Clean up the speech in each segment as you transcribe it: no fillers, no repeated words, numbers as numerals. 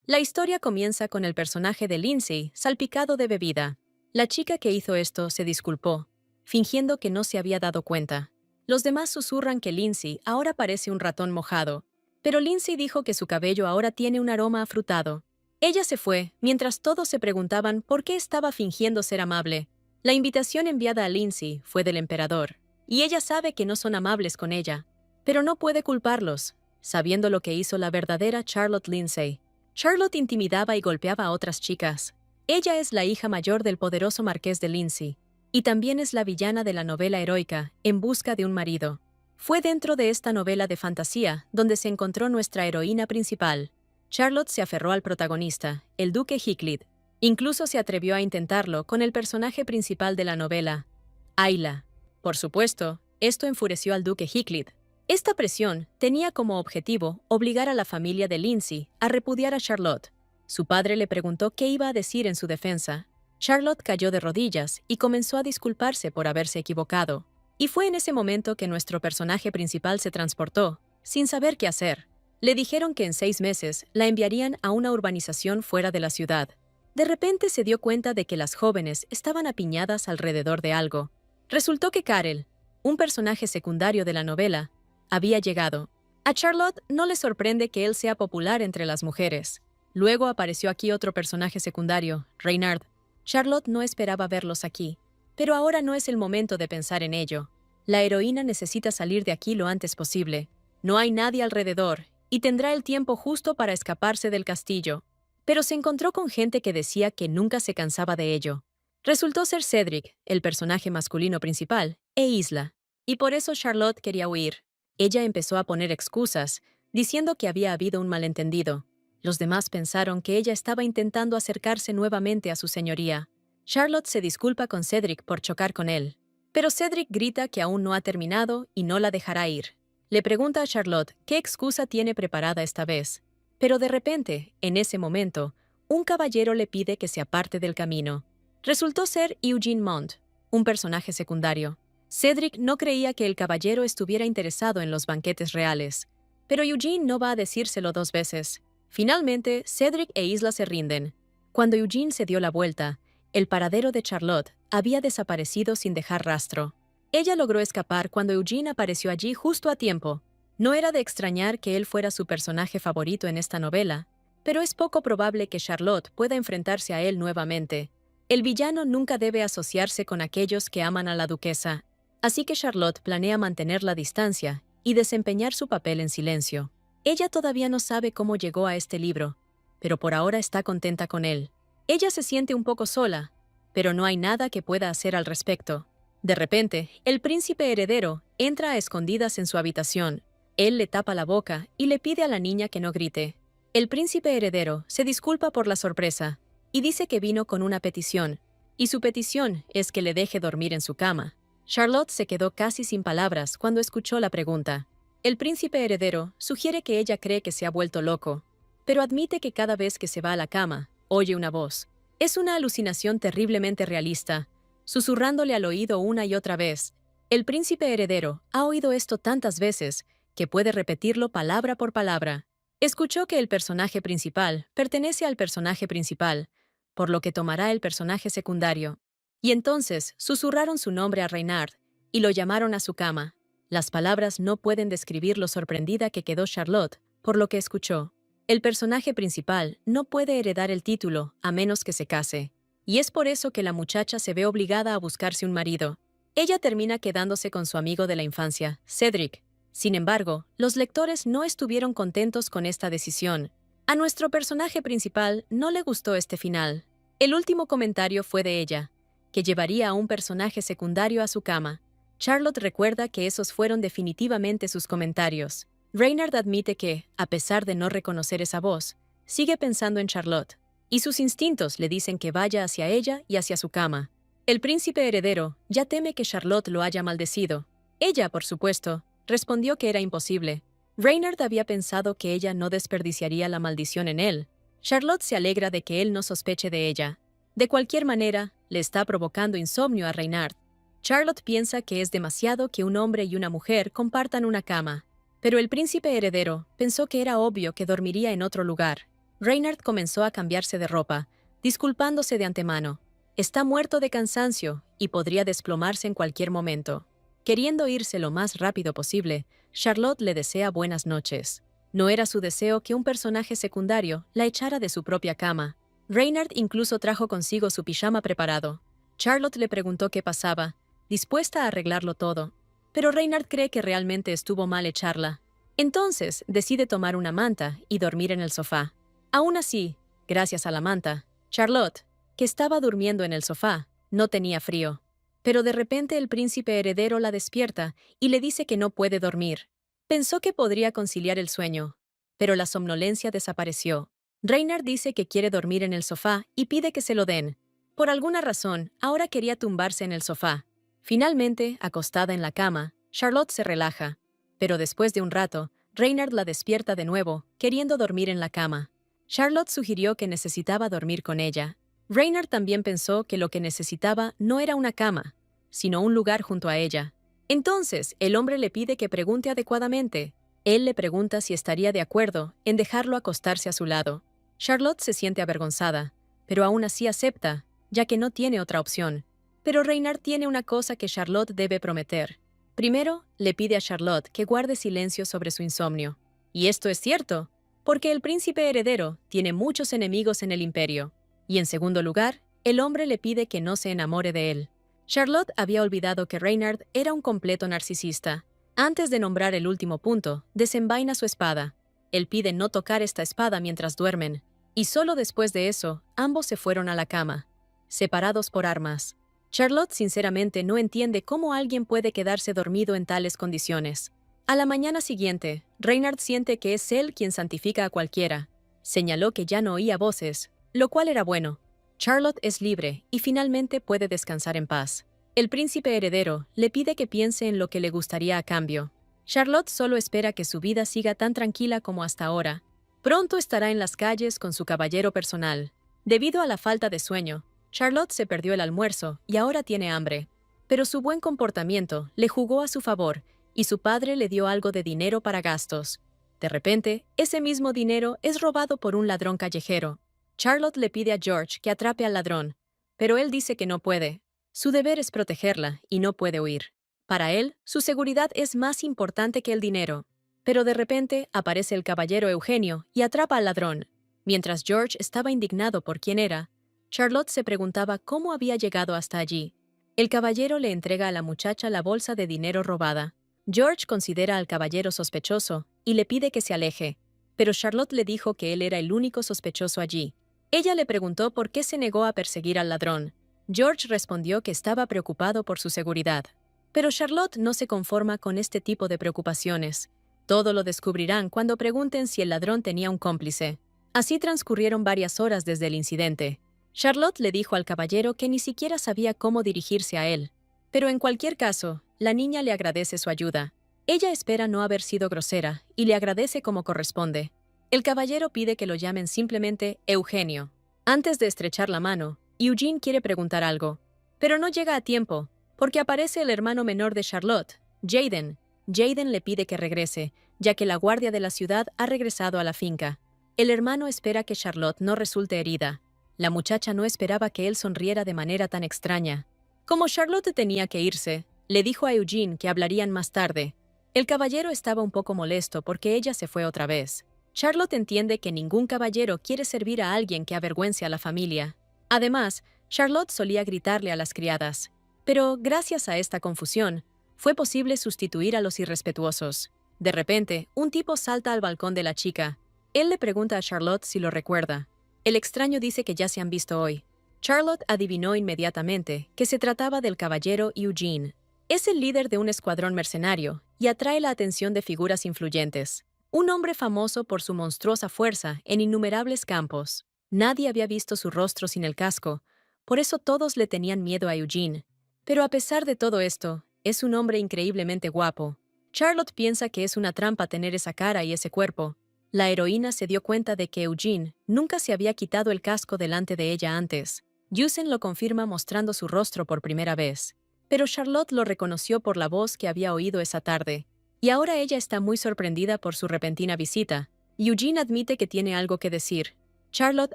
La historia comienza con el personaje de Lindsay, salpicado de bebida. La chica que hizo esto se disculpó, fingiendo que no se había dado cuenta. Los demás susurran que Lindsay ahora parece un ratón mojado, pero Lindsay dijo que su cabello ahora tiene un aroma afrutado. Ella se fue, mientras todos se preguntaban por qué estaba fingiendo ser amable. La invitación enviada a Lindsay fue del emperador, y ella sabe que no son amables con ella, pero no puede culparlos, sabiendo lo que hizo la verdadera Charlotte Lindsay. Charlotte intimidaba y golpeaba a otras chicas. Ella es la hija mayor del poderoso marqués de Lindsay, y también es la villana de la novela heroica En busca de un marido. Fue dentro de esta novela de fantasía donde se encontró nuestra heroína principal. Charlotte se aferró al protagonista, el duque Heathcliff. Incluso se atrevió a intentarlo con el personaje principal de la novela, Ayla. Por supuesto, esto enfureció al duque Heathcliff. Esta presión tenía como objetivo obligar a la familia de Lindsay a repudiar a Charlotte. Su padre le preguntó qué iba a decir en su defensa. Charlotte cayó de rodillas y comenzó a disculparse por haberse equivocado. Y fue en ese momento que nuestro personaje principal se transportó, sin saber qué hacer. Le dijeron que en 6 meses la enviarían a una urbanización fuera de la ciudad. De repente se dio cuenta de que las jóvenes estaban apiñadas alrededor de algo. Resultó que Carel, un personaje secundario de la novela, había llegado. A Charlotte no le sorprende que él sea popular entre las mujeres. Luego apareció aquí otro personaje secundario, Reynard. Charlotte no esperaba verlos aquí, pero ahora no es el momento de pensar en ello. La heroína necesita salir de aquí lo antes posible. No hay nadie alrededor, y tendrá el tiempo justo para escaparse del castillo. Pero se encontró con gente que decía que nunca se cansaba de ello. Resultó ser Cedric, el personaje masculino principal, e Isla, y por eso Charlotte quería huir. Ella empezó a poner excusas, diciendo que había habido un malentendido. Los demás pensaron que ella estaba intentando acercarse nuevamente a su señoría. Charlotte se disculpa con Cedric por chocar con él, pero Cedric grita que aún no ha terminado y no la dejará ir. Le pregunta a Charlotte qué excusa tiene preparada esta vez, pero de repente, en ese momento, un caballero le pide que se aparte del camino. Resultó ser Eugene Mont, un personaje secundario. Cedric no creía que el caballero estuviera interesado en los banquetes reales, pero Eugene no va a decírselo 2 veces. Finalmente, Cedric e Isla se rinden. Cuando Eugene se dio la vuelta, el paradero de Charlotte había desaparecido sin dejar rastro. Ella logró escapar cuando Eugene apareció allí justo a tiempo. No era de extrañar que él fuera su personaje favorito en esta novela, pero es poco probable que Charlotte pueda enfrentarse a él nuevamente. El villano nunca debe asociarse con aquellos que aman a la duquesa, así que Charlotte planea mantener la distancia y desempeñar su papel en silencio. Ella todavía no sabe cómo llegó a este libro, pero por ahora está contenta con él. Ella se siente un poco sola, pero no hay nada que pueda hacer al respecto. De repente, el príncipe heredero entra a escondidas en su habitación. Él le tapa la boca y le pide a la niña que no grite. El príncipe heredero se disculpa por la sorpresa y dice que vino con una petición, y su petición es que le deje dormir en su cama. Charlotte se quedó casi sin palabras cuando escuchó la pregunta. El príncipe heredero sugiere que ella cree que se ha vuelto loco, pero admite que cada vez que se va a la cama, oye una voz. Es una alucinación terriblemente realista, susurrándole al oído una y otra vez. El príncipe heredero ha oído esto tantas veces que puede repetirlo palabra por palabra. Escuchó que el personaje principal pertenece al personaje principal, por lo que tomará el personaje secundario. Y entonces susurraron su nombre a Reynard y lo llamaron a su cama. Las palabras no pueden describir lo sorprendida que quedó Charlotte por lo que escuchó. El personaje principal no puede heredar el título a menos que se case, y es por eso que la muchacha se ve obligada a buscarse un marido. Ella termina quedándose con su amigo de la infancia, Cedric. Sin embargo, los lectores no estuvieron contentos con esta decisión. A nuestro personaje principal no le gustó este final. El último comentario fue de ella, que llevaría a un personaje secundario a su cama. Charlotte recuerda que esos fueron definitivamente sus comentarios. Reynard admite que, a pesar de no reconocer esa voz, sigue pensando en Charlotte, y sus instintos le dicen que vaya hacia ella y hacia su cama. El príncipe heredero ya teme que Charlotte lo haya maldecido. Ella, por supuesto, respondió que era imposible. Reynard había pensado que ella no desperdiciaría la maldición en él. Charlotte se alegra de que él no sospeche de ella. De cualquier manera, le está provocando insomnio a Reynard. Charlotte piensa que es demasiado que un hombre y una mujer compartan una cama, pero el príncipe heredero pensó que era obvio que dormiría en otro lugar. Reynard comenzó a cambiarse de ropa, disculpándose de antemano. Está muerto de cansancio y podría desplomarse en cualquier momento. Queriendo irse lo más rápido posible, Charlotte le desea buenas noches. No era su deseo que un personaje secundario la echara de su propia cama. Reynard incluso trajo consigo su pijama preparado. Charlotte le preguntó qué pasaba, dispuesta a arreglarlo todo. Pero Reynard cree que realmente estuvo mal echarla. Entonces decide tomar una manta y dormir en el sofá. Aún así, gracias a la manta, Charlotte, que estaba durmiendo en el sofá, no tenía frío. Pero de repente el príncipe heredero la despierta y le dice que no puede dormir. Pensó que podría conciliar el sueño, pero la somnolencia desapareció. Reynard dice que quiere dormir en el sofá y pide que se lo den. Por alguna razón, ahora quería tumbarse en el sofá. Finalmente, acostada en la cama, Charlotte se relaja. Pero después de un rato, Reynard la despierta de nuevo, queriendo dormir en la cama. Charlotte sugirió que necesitaba dormir con ella. Reynard también pensó que lo que necesitaba no era una cama, sino un lugar junto a ella. Entonces, el hombre le pide que pregunte adecuadamente. Él le pregunta si estaría de acuerdo en dejarlo acostarse a su lado. Charlotte se siente avergonzada, pero aún así acepta, ya que no tiene otra opción. Pero Reynard tiene una cosa que Charlotte debe prometer. Primero, le pide a Charlotte que guarde silencio sobre su insomnio. Y esto es cierto, porque el príncipe heredero tiene muchos enemigos en el imperio. Y en segundo lugar, el hombre le pide que no se enamore de él. Charlotte había olvidado que Reynard era un completo narcisista. Antes de nombrar el último punto, desenvaina su espada. Él pide no tocar esta espada mientras duermen. Y solo después de eso, ambos se fueron a la cama, separados por armas. Charlotte sinceramente no entiende cómo alguien puede quedarse dormido en tales condiciones. A la mañana siguiente, Reynard siente que es él quien santifica a cualquiera. Señaló que ya no oía voces, lo cual era bueno. Charlotte es libre y finalmente puede descansar en paz. El príncipe heredero le pide que piense en lo que le gustaría a cambio. Charlotte solo espera que su vida siga tan tranquila como hasta ahora. Pronto estará en las calles con su caballero personal. Debido a la falta de sueño, Charlotte se perdió el almuerzo y ahora tiene hambre. Pero su buen comportamiento le jugó a su favor y su padre le dio algo de dinero para gastos. De repente, ese mismo dinero es robado por un ladrón callejero. Charlotte le pide a George que atrape al ladrón, pero él dice que no puede. Su deber es protegerla y no puede huir. Para él, su seguridad es más importante que el dinero. Pero de repente aparece el caballero Eugenio y atrapa al ladrón. Mientras George estaba indignado por quién era, Charlotte se preguntaba cómo había llegado hasta allí. El caballero le entrega a la muchacha la bolsa de dinero robada. George considera al caballero sospechoso y le pide que se aleje, pero Charlotte le dijo que él era el único sospechoso allí. Ella le preguntó por qué se negó a perseguir al ladrón. George respondió que estaba preocupado por su seguridad. Pero Charlotte no se conforma con este tipo de preocupaciones. Todo lo descubrirán cuando pregunten si el ladrón tenía un cómplice. Así transcurrieron varias horas desde el incidente. Charlotte le dijo al caballero que ni siquiera sabía cómo dirigirse a él. Pero en cualquier caso, la niña le agradece su ayuda. Ella espera no haber sido grosera y le agradece como corresponde. El caballero pide que lo llamen simplemente Eugenio. Antes de estrechar la mano, Eugene quiere preguntar algo, pero no llega a tiempo, porque aparece el hermano menor de Charlotte, Jaden. Jaden le pide que regrese, ya que la guardia de la ciudad ha regresado a la finca. El hermano espera que Charlotte no resulte herida. La muchacha no esperaba que él sonriera de manera tan extraña. Como Charlotte tenía que irse, le dijo a Eugene que hablarían más tarde. El caballero estaba un poco molesto porque ella se fue otra vez. Charlotte entiende que ningún caballero quiere servir a alguien que avergüence a la familia. Además, Charlotte solía gritarle a las criadas. Pero, gracias a esta confusión, fue posible sustituir a los irrespetuosos. De repente, un tipo salta al balcón de la chica. Él le pregunta a Charlotte si lo recuerda. El extraño dice que ya se han visto hoy. Charlotte adivinó inmediatamente que se trataba del caballero Eugene. Es el líder de un escuadrón mercenario y atrae la atención de figuras influyentes. Un hombre famoso por su monstruosa fuerza en innumerables campos. Nadie había visto su rostro sin el casco, por eso todos le tenían miedo a Eugene. Pero a pesar de todo esto, es un hombre increíblemente guapo. Charlotte piensa que es una trampa tener esa cara y ese cuerpo. La heroína se dio cuenta de que Eugene nunca se había quitado el casco delante de ella antes. Yusen lo confirma mostrando su rostro por primera vez. Pero Charlotte lo reconoció por la voz que había oído esa tarde. Y ahora ella está muy sorprendida por su repentina visita. Eugene admite que tiene algo que decir. Charlotte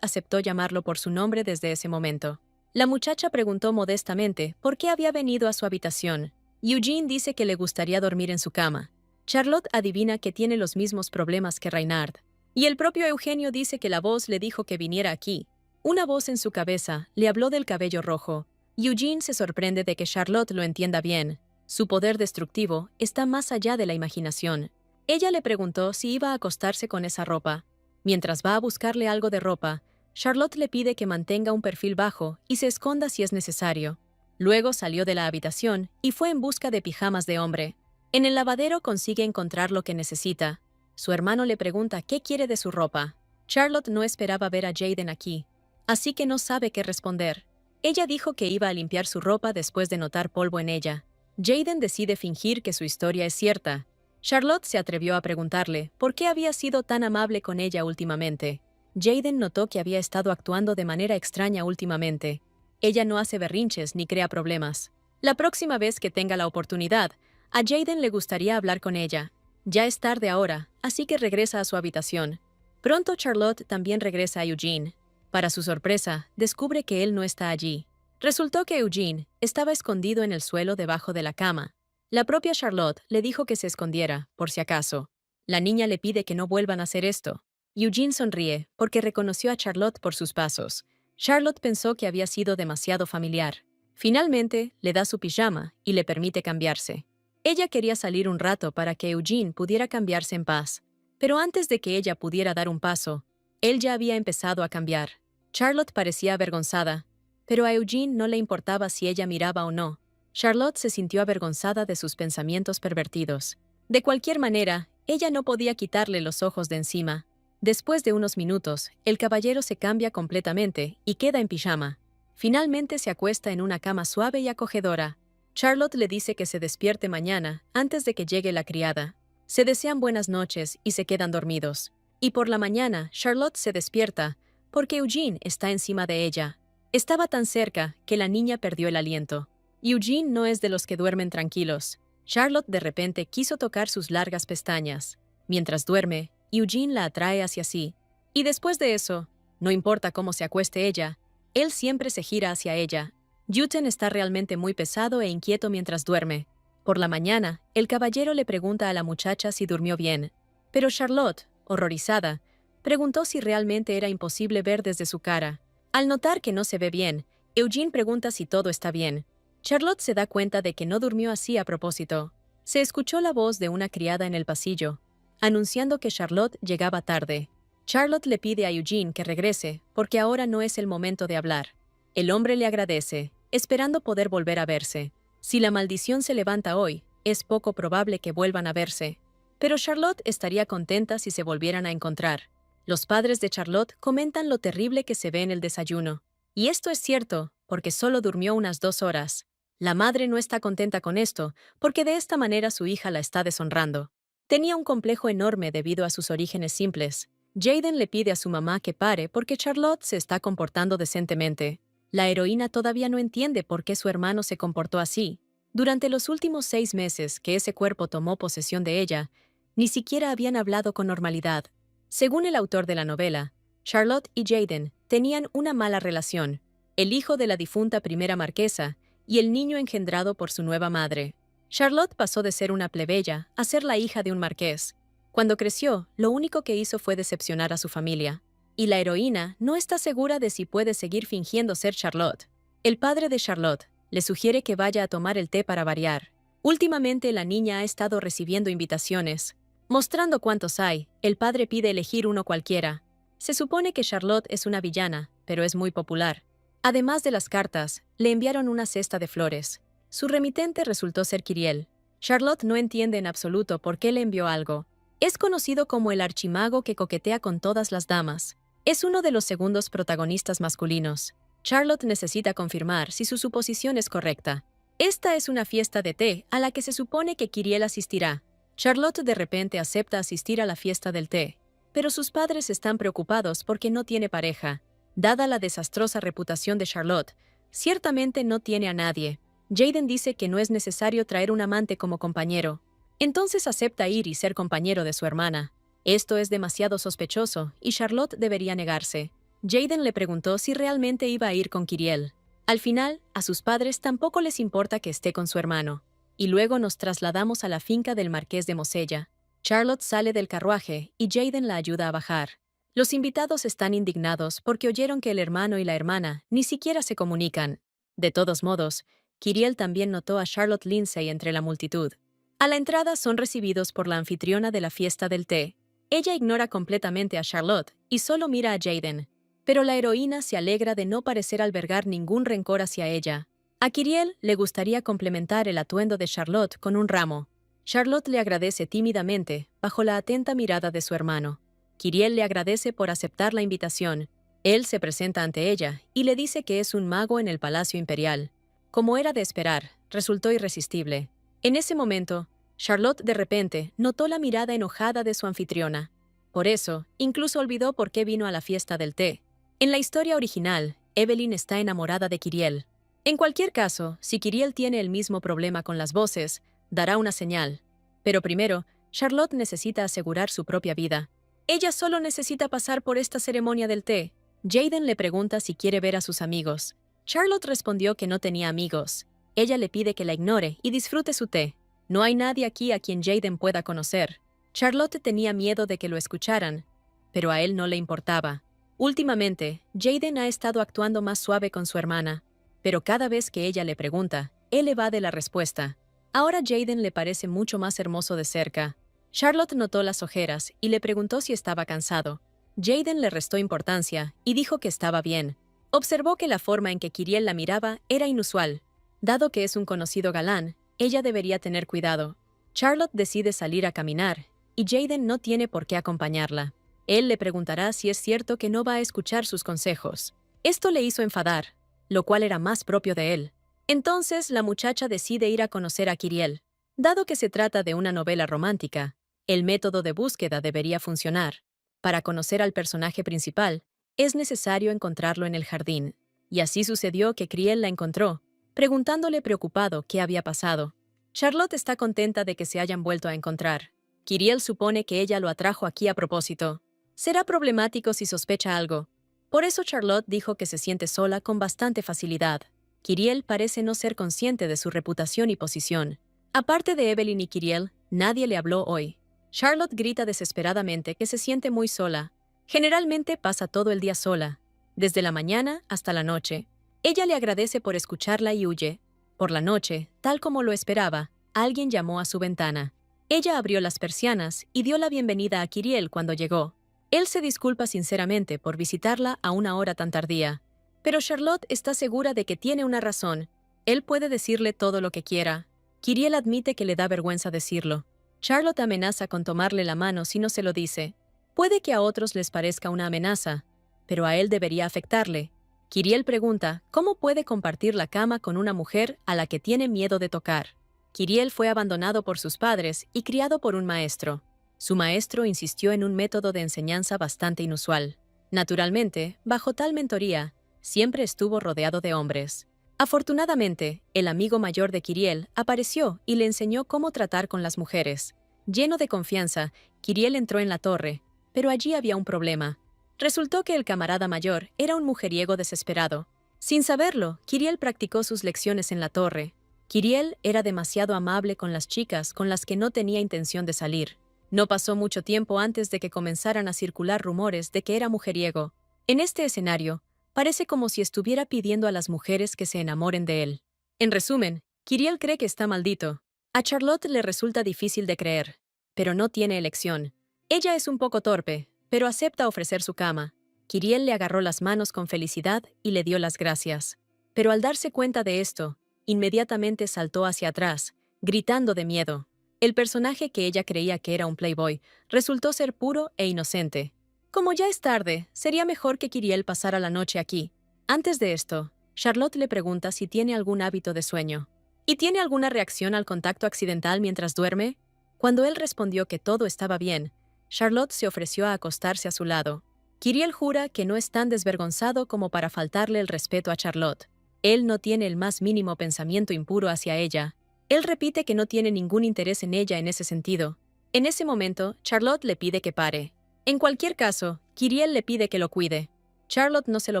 aceptó llamarlo por su nombre desde ese momento. La muchacha preguntó modestamente por qué había venido a su habitación. Eugene dice que le gustaría dormir en su cama. Charlotte adivina que tiene los mismos problemas que Reynard. Y el propio Eugenio dice que la voz le dijo que viniera aquí. Una voz en su cabeza le habló del cabello rojo. Eugene se sorprende de que Charlotte lo entienda bien. Su poder destructivo está más allá de la imaginación. Ella le preguntó si iba a acostarse con esa ropa. Mientras va a buscarle algo de ropa, Charlotte le pide que mantenga un perfil bajo y se esconda si es necesario. Luego salió de la habitación y fue en busca de pijamas de hombre. En el lavadero consigue encontrar lo que necesita. Su hermano le pregunta qué quiere de su ropa. Charlotte no esperaba ver a Jaden aquí, así que no sabe qué responder. Ella dijo que iba a limpiar su ropa después de notar polvo en ella. Jaden decide fingir que su historia es cierta. Charlotte se atrevió a preguntarle por qué había sido tan amable con ella últimamente. Jaden notó que había estado actuando de manera extraña últimamente. Ella no hace berrinches ni crea problemas. La próxima vez que tenga la oportunidad, a Jaden le gustaría hablar con ella. Ya es tarde ahora, así que regresa a su habitación. Pronto Charlotte también regresa a Eugene. Para su sorpresa, descubre que él no está allí. Resultó que Eugene estaba escondido en el suelo debajo de la cama. La propia Charlotte le dijo que se escondiera, por si acaso. La niña le pide que no vuelvan a hacer esto. Eugene sonríe, porque reconoció a Charlotte por sus pasos. Charlotte pensó que había sido demasiado familiar. Finalmente, le da su pijama y le permite cambiarse. Ella quería salir un rato para que Eugene pudiera cambiarse en paz. Pero antes de que ella pudiera dar un paso, él ya había empezado a cambiar. Charlotte parecía avergonzada, pero a Eugene no le importaba si ella miraba o no. Charlotte se sintió avergonzada de sus pensamientos pervertidos. De cualquier manera, ella no podía quitarle los ojos de encima. Después de unos minutos, el caballero se cambia completamente y queda en pijama. Finalmente se acuesta en una cama suave y acogedora. Charlotte le dice que se despierte mañana, antes de que llegue la criada. Se desean buenas noches y se quedan dormidos. Y por la mañana, Charlotte se despierta, porque Eugene está encima de ella. Estaba tan cerca que la niña perdió el aliento. Eugene no es de los que duermen tranquilos. Charlotte de repente quiso tocar sus largas pestañas. Mientras duerme, Eugene la atrae hacia sí. Y después de eso, no importa cómo se acueste ella, él siempre se gira hacia ella. Eugene está realmente muy pesado e inquieto mientras duerme. Por la mañana, el caballero le pregunta a la muchacha si durmió bien. Pero Charlotte, horrorizada, preguntó si realmente era imposible ver desde su cara. Al notar que no se ve bien, Eugene pregunta si todo está bien. Charlotte se da cuenta de que no durmió así a propósito. Se escuchó la voz de una criada en el pasillo, anunciando que Charlotte llegaba tarde. Charlotte le pide a Eugene que regrese, porque ahora no es el momento de hablar. El hombre le agradece, esperando poder volver a verse. Si la maldición se levanta hoy, es poco probable que vuelvan a verse. Pero Charlotte estaría contenta si se volvieran a encontrar. Los padres de Charlotte comentan lo terrible que se ve en el desayuno. Y esto es cierto, porque solo durmió unas 2 horas. La madre no está contenta con esto, porque de esta manera su hija la está deshonrando. Tenía un complejo enorme debido a sus orígenes simples. Jaden le pide a su mamá que pare porque Charlotte se está comportando decentemente. La heroína todavía no entiende por qué su hermano se comportó así. Durante los últimos 6 meses que ese cuerpo tomó posesión de ella, ni siquiera habían hablado con normalidad. Según el autor de la novela, Charlotte y Jaden tenían una mala relación, el hijo de la difunta primera marquesa y el niño engendrado por su nueva madre. Charlotte pasó de ser una plebeya a ser la hija de un marqués. Cuando creció, lo único que hizo fue decepcionar a su familia. Y la heroína no está segura de si puede seguir fingiendo ser Charlotte. El padre de Charlotte le sugiere que vaya a tomar el té para variar. Últimamente la niña ha estado recibiendo invitaciones. Mostrando cuántos hay, el padre pide elegir uno cualquiera. Se supone que Charlotte es una villana, pero es muy popular. Además de las cartas, le enviaron una cesta de flores. Su remitente resultó ser Kyriel. Charlotte no entiende en absoluto por qué le envió algo. Es conocido como el archimago que coquetea con todas las damas. Es uno de los segundos protagonistas masculinos. Charlotte necesita confirmar si su suposición es correcta. Esta es una fiesta de té a la que se supone que Kyriel asistirá. Charlotte de repente acepta asistir a la fiesta del té, pero sus padres están preocupados porque no tiene pareja. Dada la desastrosa reputación de Charlotte, ciertamente no tiene a nadie. Jaden dice que no es necesario traer un amante como compañero. Entonces acepta ir y ser compañero de su hermana. Esto es demasiado sospechoso y Charlotte debería negarse. Jaden le preguntó si realmente iba a ir con Kiriel. Al final, a sus padres tampoco les importa que esté con su hermano. Y luego nos trasladamos a la finca del Marqués de Mosella. Charlotte sale del carruaje y Jaden la ayuda a bajar. Los invitados están indignados porque oyeron que el hermano y la hermana ni siquiera se comunican. De todos modos, Kiriel también notó a Charlotte Lindsay entre la multitud. A la entrada son recibidos por la anfitriona de la fiesta del té. Ella ignora completamente a Charlotte y solo mira a Jaden. Pero la heroína se alegra de no parecer albergar ningún rencor hacia ella. A Kiriel le gustaría complementar el atuendo de Charlotte con un ramo. Charlotte le agradece tímidamente, bajo la atenta mirada de su hermano. Kiriel le agradece por aceptar la invitación. Él se presenta ante ella y le dice que es un mago en el Palacio Imperial. Como era de esperar, resultó irresistible. En ese momento, Charlotte de repente notó la mirada enojada de su anfitriona. Por eso, incluso olvidó por qué vino a la fiesta del té. En la historia original, Evelyn está enamorada de Kiriel. En cualquier caso, si Kiriel tiene el mismo problema con las voces, dará una señal. Pero primero, Charlotte necesita asegurar su propia vida. Ella solo necesita pasar por esta ceremonia del té. Jaden le pregunta si quiere ver a sus amigos. Charlotte respondió que no tenía amigos. Ella le pide que la ignore y disfrute su té. No hay nadie aquí a quien Jaden pueda conocer. Charlotte tenía miedo de que lo escucharan, pero a él no le importaba. Últimamente, Jaden ha estado actuando más suave con su hermana, pero cada vez que ella le pregunta, él evade la respuesta. Ahora Jaden le parece mucho más hermoso de cerca. Charlotte notó las ojeras y le preguntó si estaba cansado. Jaden le restó importancia y dijo que estaba bien. Observó que la forma en que Kiriel la miraba era inusual. Dado que es un conocido galán, ella debería tener cuidado. Charlotte decide salir a caminar, y Jaden no tiene por qué acompañarla. Él le preguntará si es cierto que no va a escuchar sus consejos. Esto le hizo enfadar, lo cual era más propio de él. Entonces la muchacha decide ir a conocer a Kiriel. Dado que se trata de una novela romántica, el método de búsqueda debería funcionar. Para conocer al personaje principal, es necesario encontrarlo en el jardín. Y así sucedió que Kiriel la encontró, preguntándole preocupado qué había pasado. Charlotte está contenta de que se hayan vuelto a encontrar. Kiriel supone que ella lo atrajo aquí a propósito. Será problemático si sospecha algo. Por eso Charlotte dijo que se siente sola con bastante facilidad. Kiriel parece no ser consciente de su reputación y posición. Aparte de Evelyn y Kiriel, nadie le habló hoy. Charlotte grita desesperadamente que se siente muy sola. Generalmente pasa todo el día sola, desde la mañana hasta la noche. Ella le agradece por escucharla y huye. Por la noche, tal como lo esperaba, alguien llamó a su ventana. Ella abrió las persianas y dio la bienvenida a Kiriel cuando llegó. Él se disculpa sinceramente por visitarla a una hora tan tardía. Pero Charlotte está segura de que tiene una razón. Él puede decirle todo lo que quiera. Kiriel admite que le da vergüenza decirlo. Charlotte amenaza con tomarle la mano si no se lo dice. Puede que a otros les parezca una amenaza, pero a él debería afectarle. Kiriel pregunta cómo puede compartir la cama con una mujer a la que tiene miedo de tocar. Kiriel fue abandonado por sus padres y criado por un maestro. Su maestro insistió en un método de enseñanza bastante inusual. Naturalmente, bajo tal mentoría, siempre estuvo rodeado de hombres. Afortunadamente, el amigo mayor de Kiriel apareció y le enseñó cómo tratar con las mujeres. Lleno de confianza, Kiriel entró en la torre, pero allí había un problema. Resultó que el camarada mayor era un mujeriego desesperado. Sin saberlo, Kiriel practicó sus lecciones en la torre. Kiriel era demasiado amable con las chicas con las que no tenía intención de salir. No pasó mucho tiempo antes de que comenzaran a circular rumores de que era mujeriego. En este escenario, parece como si estuviera pidiendo a las mujeres que se enamoren de él. En resumen, Kiriel cree que está maldito. A Charlotte le resulta difícil de creer, pero no tiene elección. Ella es un poco torpe, pero acepta ofrecer su cama. Kiriel le agarró las manos con felicidad y le dio las gracias. Pero al darse cuenta de esto, inmediatamente saltó hacia atrás, gritando de miedo. El personaje que ella creía que era un playboy resultó ser puro e inocente. Como ya es tarde, sería mejor que Kiriel pasara la noche aquí. Antes de esto, Charlotte le pregunta si tiene algún hábito de sueño. ¿Y tiene alguna reacción al contacto accidental mientras duerme? Cuando él respondió que todo estaba bien, Charlotte se ofreció a acostarse a su lado. Kiriel jura que no es tan desvergonzado como para faltarle el respeto a Charlotte. Él no tiene el más mínimo pensamiento impuro hacia ella. Él repite que no tiene ningún interés en ella en ese sentido. En ese momento, Charlotte le pide que pare. En cualquier caso, Kiriel le pide que lo cuide. Charlotte no se lo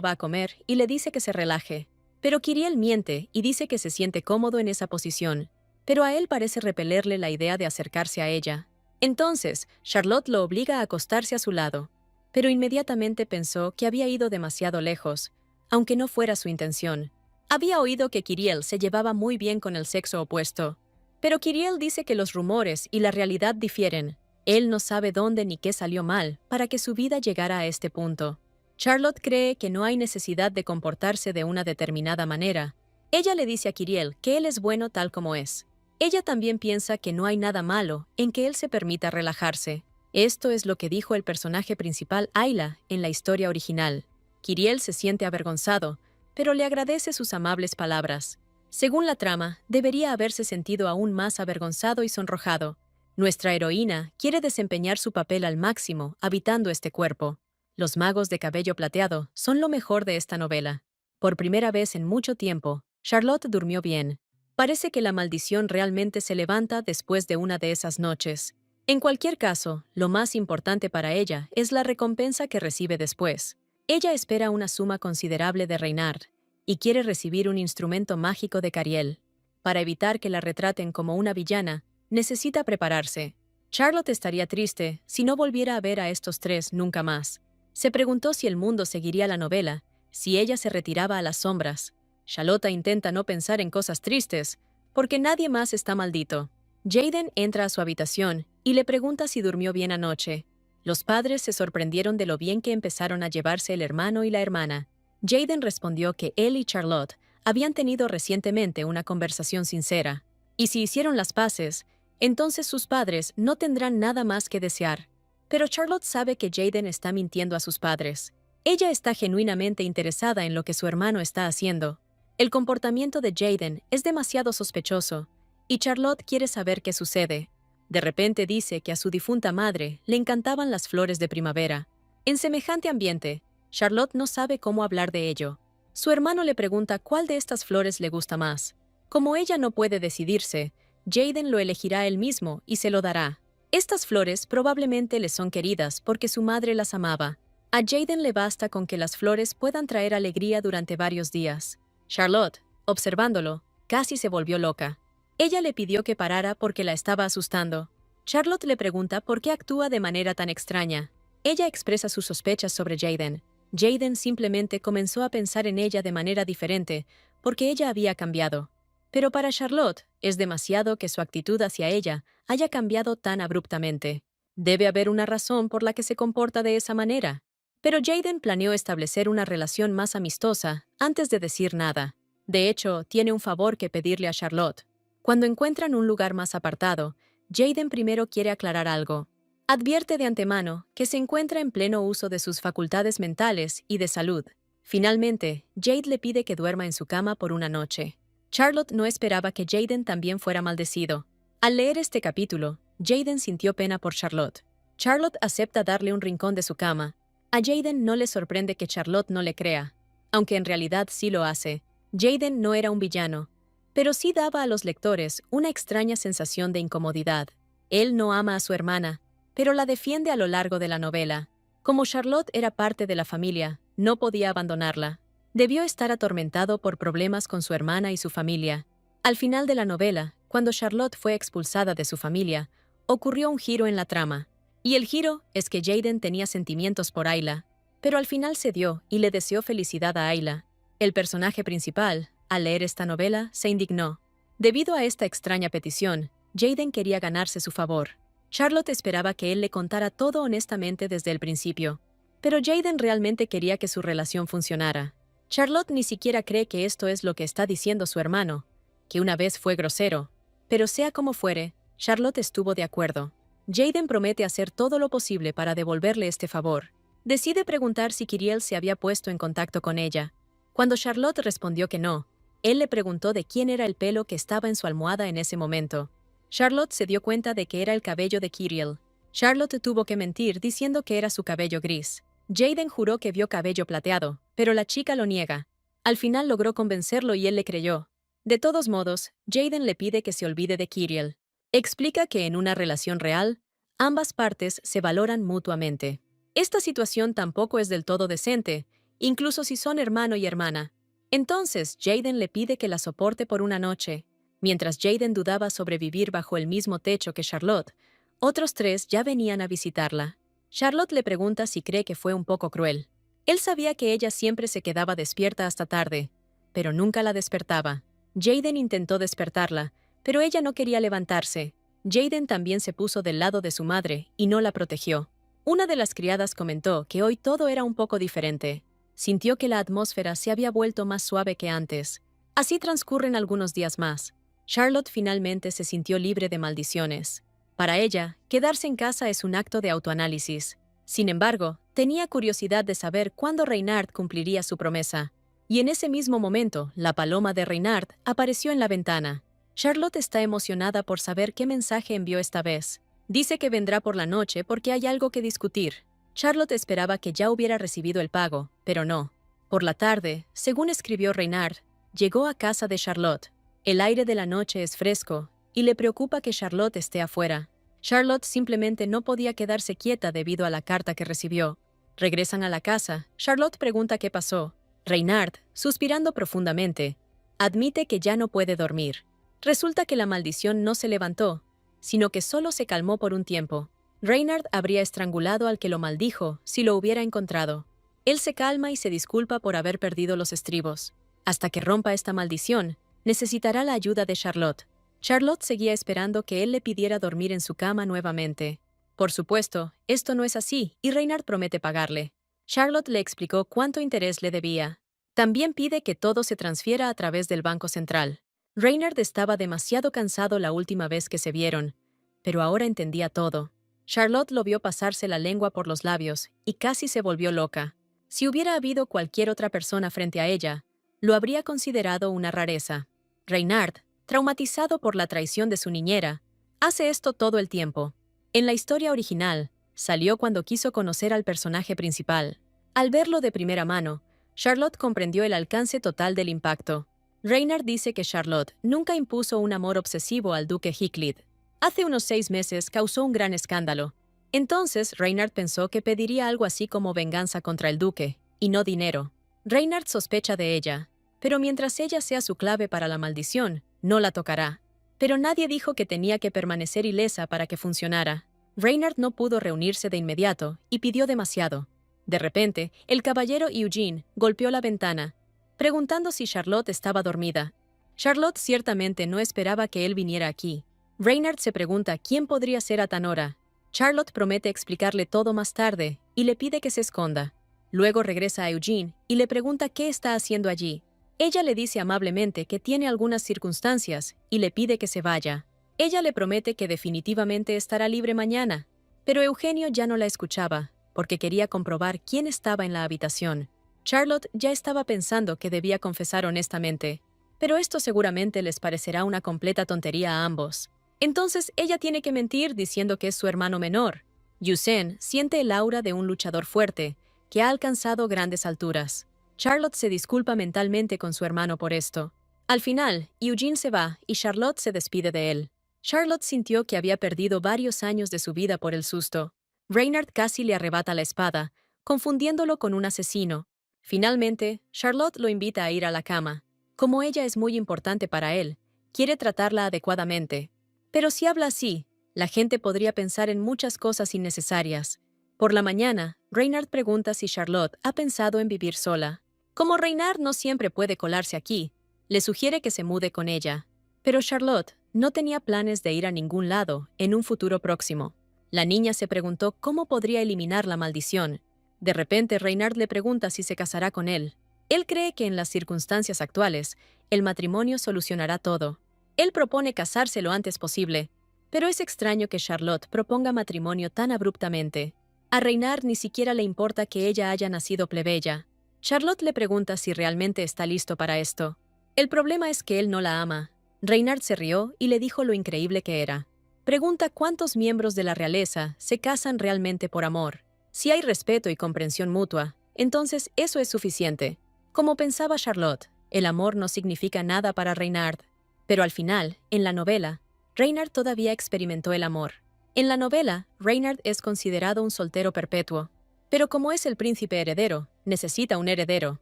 va a comer y le dice que se relaje. Pero Kiriel miente y dice que se siente cómodo en esa posición. Pero a él parece repelerle la idea de acercarse a ella. Entonces, Charlotte lo obliga a acostarse a su lado. Pero inmediatamente pensó que había ido demasiado lejos, aunque no fuera su intención. Había oído que Kiriel se llevaba muy bien con el sexo opuesto. Pero Kiriel dice que los rumores y la realidad difieren. Él no sabe dónde ni qué salió mal para que su vida llegara a este punto. Charlotte cree que no hay necesidad de comportarse de una determinada manera. Ella le dice a Kiriel que él es bueno tal como es. Ella también piensa que no hay nada malo en que él se permita relajarse. Esto es lo que dijo el personaje principal Ayla en la historia original. Kiriel se siente avergonzado, pero le agradece sus amables palabras. Según la trama, debería haberse sentido aún más avergonzado y sonrojado. Nuestra heroína quiere desempeñar su papel al máximo, habitando este cuerpo. Los magos de cabello plateado son lo mejor de esta novela. Por primera vez en mucho tiempo, Charlotte durmió bien. Parece que la maldición realmente se levanta después de una de esas noches. En cualquier caso, lo más importante para ella es la recompensa que recibe después. Ella espera una suma considerable de Reynard y quiere recibir un instrumento mágico de Cariel. Para evitar que la retraten como una villana, necesita prepararse. Charlotte estaría triste si no volviera a ver a estos tres nunca más. Se preguntó si el mundo seguiría la novela, si ella se retiraba a las sombras. Charlotte intenta no pensar en cosas tristes, porque nadie más está maldito. Jaden entra a su habitación y le pregunta si durmió bien anoche. Los padres se sorprendieron de lo bien que empezaron a llevarse el hermano y la hermana. Jaden respondió que él y Charlotte habían tenido recientemente una conversación sincera, y si hicieron las paces, entonces sus padres no tendrán nada más que desear. Pero Charlotte sabe que Jaden está mintiendo a sus padres. Ella está genuinamente interesada en lo que su hermano está haciendo. El comportamiento de Jaden es demasiado sospechoso, y Charlotte quiere saber qué sucede. De repente dice que a su difunta madre le encantaban las flores de primavera. En semejante ambiente, Charlotte no sabe cómo hablar de ello. Su hermano le pregunta cuál de estas flores le gusta más. Como ella no puede decidirse, Jaden lo elegirá él mismo y se lo dará. Estas flores probablemente le son queridas porque su madre las amaba. A Jaden le basta con que las flores puedan traer alegría durante varios días. Charlotte, observándolo, casi se volvió loca. Ella le pidió que parara porque la estaba asustando. Charlotte le pregunta por qué actúa de manera tan extraña. Ella expresa sus sospechas sobre Jaden. Jaden simplemente comenzó a pensar en ella de manera diferente porque ella había cambiado. Pero para Charlotte, es demasiado que su actitud hacia ella haya cambiado tan abruptamente. Debe haber una razón por la que se comporta de esa manera. Pero Jaden planeó establecer una relación más amistosa antes de decir nada. De hecho, tiene un favor que pedirle a Charlotte. Cuando encuentran un lugar más apartado, Jaden primero quiere aclarar algo. Advierte de antemano que se encuentra en pleno uso de sus facultades mentales y de salud. Finalmente, Jade le pide que duerma en su cama por una noche. Charlotte no esperaba que Jaden también fuera maldecido. Al leer este capítulo, Jaden sintió pena por Charlotte. Charlotte acepta darle un rincón de su cama. A Jaden no le sorprende que Charlotte no le crea, aunque en realidad sí lo hace. Jaden no era un villano, pero sí daba a los lectores una extraña sensación de incomodidad. Él no ama a su hermana, pero la defiende a lo largo de la novela. Como Charlotte era parte de la familia, no podía abandonarla. Debió estar atormentado por problemas con su hermana y su familia. Al final de la novela, cuando Charlotte fue expulsada de su familia, ocurrió un giro en la trama. Y el giro es que Jaden tenía sentimientos por Ayla, pero al final cedió y le deseó felicidad a Ayla. El personaje principal, al leer esta novela, se indignó. Debido a esta extraña petición, Jaden quería ganarse su favor. Charlotte esperaba que él le contara todo honestamente desde el principio, pero Jaden realmente quería que su relación funcionara. Charlotte ni siquiera cree que esto es lo que está diciendo su hermano, que una vez fue grosero. Pero sea como fuere, Charlotte estuvo de acuerdo. Jaden promete hacer todo lo posible para devolverle este favor. Decide preguntar si Kiriel se había puesto en contacto con ella. Cuando Charlotte respondió que no, él le preguntó de quién era el pelo que estaba en su almohada en ese momento. Charlotte se dio cuenta de que era el cabello de Kiriel. Charlotte tuvo que mentir diciendo que era su cabello gris. Jaden juró que vio cabello plateado, pero la chica lo niega. Al final logró convencerlo y él le creyó. De todos modos, Jaden le pide que se olvide de Kiriel. Explica que en una relación real, ambas partes se valoran mutuamente. Esta situación tampoco es del todo decente, incluso si son hermano y hermana. Entonces, Jaden le pide que la soporte por una noche. Mientras Jaden dudaba sobre vivir bajo el mismo techo que Charlotte, otros tres ya venían a visitarla. Charlotte le pregunta si cree que fue un poco cruel. Él sabía que ella siempre se quedaba despierta hasta tarde, pero nunca la despertaba. Jaden intentó despertarla, pero ella no quería levantarse. Jaden también se puso del lado de su madre y no la protegió. Una de las criadas comentó que hoy todo era un poco diferente. Sintió que la atmósfera se había vuelto más suave que antes. Así transcurren algunos días más. Charlotte finalmente se sintió libre de maldiciones. Para ella, quedarse en casa es un acto de autoanálisis. Sin embargo, tenía curiosidad de saber cuándo Reynard cumpliría su promesa. Y en ese mismo momento, la paloma de Reynard apareció en la ventana. Charlotte está emocionada por saber qué mensaje envió esta vez. Dice que vendrá por la noche porque hay algo que discutir. Charlotte esperaba que ya hubiera recibido el pago, pero no. Por la tarde, según escribió Reynard, llegó a casa de Charlotte. El aire de la noche es fresco, y le preocupa que Charlotte esté afuera. Charlotte simplemente no podía quedarse quieta debido a la carta que recibió. Regresan a la casa. Charlotte pregunta qué pasó. Reynard, suspirando profundamente, admite que ya no puede dormir. Resulta que la maldición no se levantó, sino que solo se calmó por un tiempo. Reynard habría estrangulado al que lo maldijo si lo hubiera encontrado. Él se calma y se disculpa por haber perdido los estribos. Hasta que rompa esta maldición, necesitará la ayuda de Charlotte. Charlotte seguía esperando que él le pidiera dormir en su cama nuevamente. Por supuesto, esto no es así, y Reynard promete pagarle. Charlotte le explicó cuánto interés le debía. También pide que todo se transfiera a través del Banco Central. Reynard estaba demasiado cansado la última vez que se vieron, pero ahora entendía todo. Charlotte lo vio pasarse la lengua por los labios y casi se volvió loca. Si hubiera habido cualquier otra persona frente a ella, lo habría considerado una rareza. Reynard, traumatizado por la traición de su niñera, hace esto todo el tiempo. En la historia original, salió cuando quiso conocer al personaje principal. Al verlo de primera mano, Charlotte comprendió el alcance total del impacto. Reynard dice que Charlotte nunca impuso un amor obsesivo al duque Heathcliff. Hace unos 6 meses causó un gran escándalo. Entonces Reynard pensó que pediría algo así como venganza contra el duque, y no dinero. Reynard sospecha de ella, pero mientras ella sea su clave para la maldición, no la tocará. Pero nadie dijo que tenía que permanecer ilesa para que funcionara. Reynard no pudo reunirse de inmediato y pidió demasiado. De repente, el caballero Eugene golpeó la ventana, preguntando si Charlotte estaba dormida. Charlotte ciertamente no esperaba que él viniera aquí. Reynard se pregunta quién podría ser a tan hora. Charlotte promete explicarle todo más tarde y le pide que se esconda. Luego regresa a Eugene y le pregunta qué está haciendo allí. Ella le dice amablemente que tiene algunas circunstancias y le pide que se vaya. Ella le promete que definitivamente estará libre mañana, pero Eugenio ya no la escuchaba, porque quería comprobar quién estaba en la habitación. Charlotte ya estaba pensando que debía confesar honestamente, pero esto seguramente les parecerá una completa tontería a ambos. Entonces ella tiene que mentir diciendo que es su hermano menor. Yusen siente el aura de un luchador fuerte, que ha alcanzado grandes alturas. Charlotte se disculpa mentalmente con su hermano por esto. Al final, Eugene se va y Charlotte se despide de él. Charlotte sintió que había perdido varios años de su vida por el susto. Reynard casi le arrebata la espada, confundiéndolo con un asesino. Finalmente, Charlotte lo invita a ir a la cama. Como ella es muy importante para él, quiere tratarla adecuadamente. Pero si habla así, la gente podría pensar en muchas cosas innecesarias. Por la mañana, Reynard pregunta si Charlotte ha pensado en vivir sola. Como Reynard no siempre puede colarse aquí, le sugiere que se mude con ella. Pero Charlotte no tenía planes de ir a ningún lado en un futuro próximo. La niña se preguntó cómo podría eliminar la maldición. De repente, Reynard le pregunta si se casará con él. Él cree que en las circunstancias actuales, el matrimonio solucionará todo. Él propone casarse lo antes posible, pero es extraño que Charlotte proponga matrimonio tan abruptamente. A Reynard ni siquiera le importa que ella haya nacido plebeya. Charlotte le pregunta si realmente está listo para esto. El problema es que él no la ama. Reynard se rió y le dijo lo increíble que era. Pregunta cuántos miembros de la realeza se casan realmente por amor. Si hay respeto y comprensión mutua, entonces eso es suficiente. Como pensaba Charlotte, el amor no significa nada para Reynard. Pero al final, en la novela, Reynard todavía experimentó el amor. En la novela, Reynard es considerado un soltero perpetuo. Pero como es el príncipe heredero, necesita un heredero.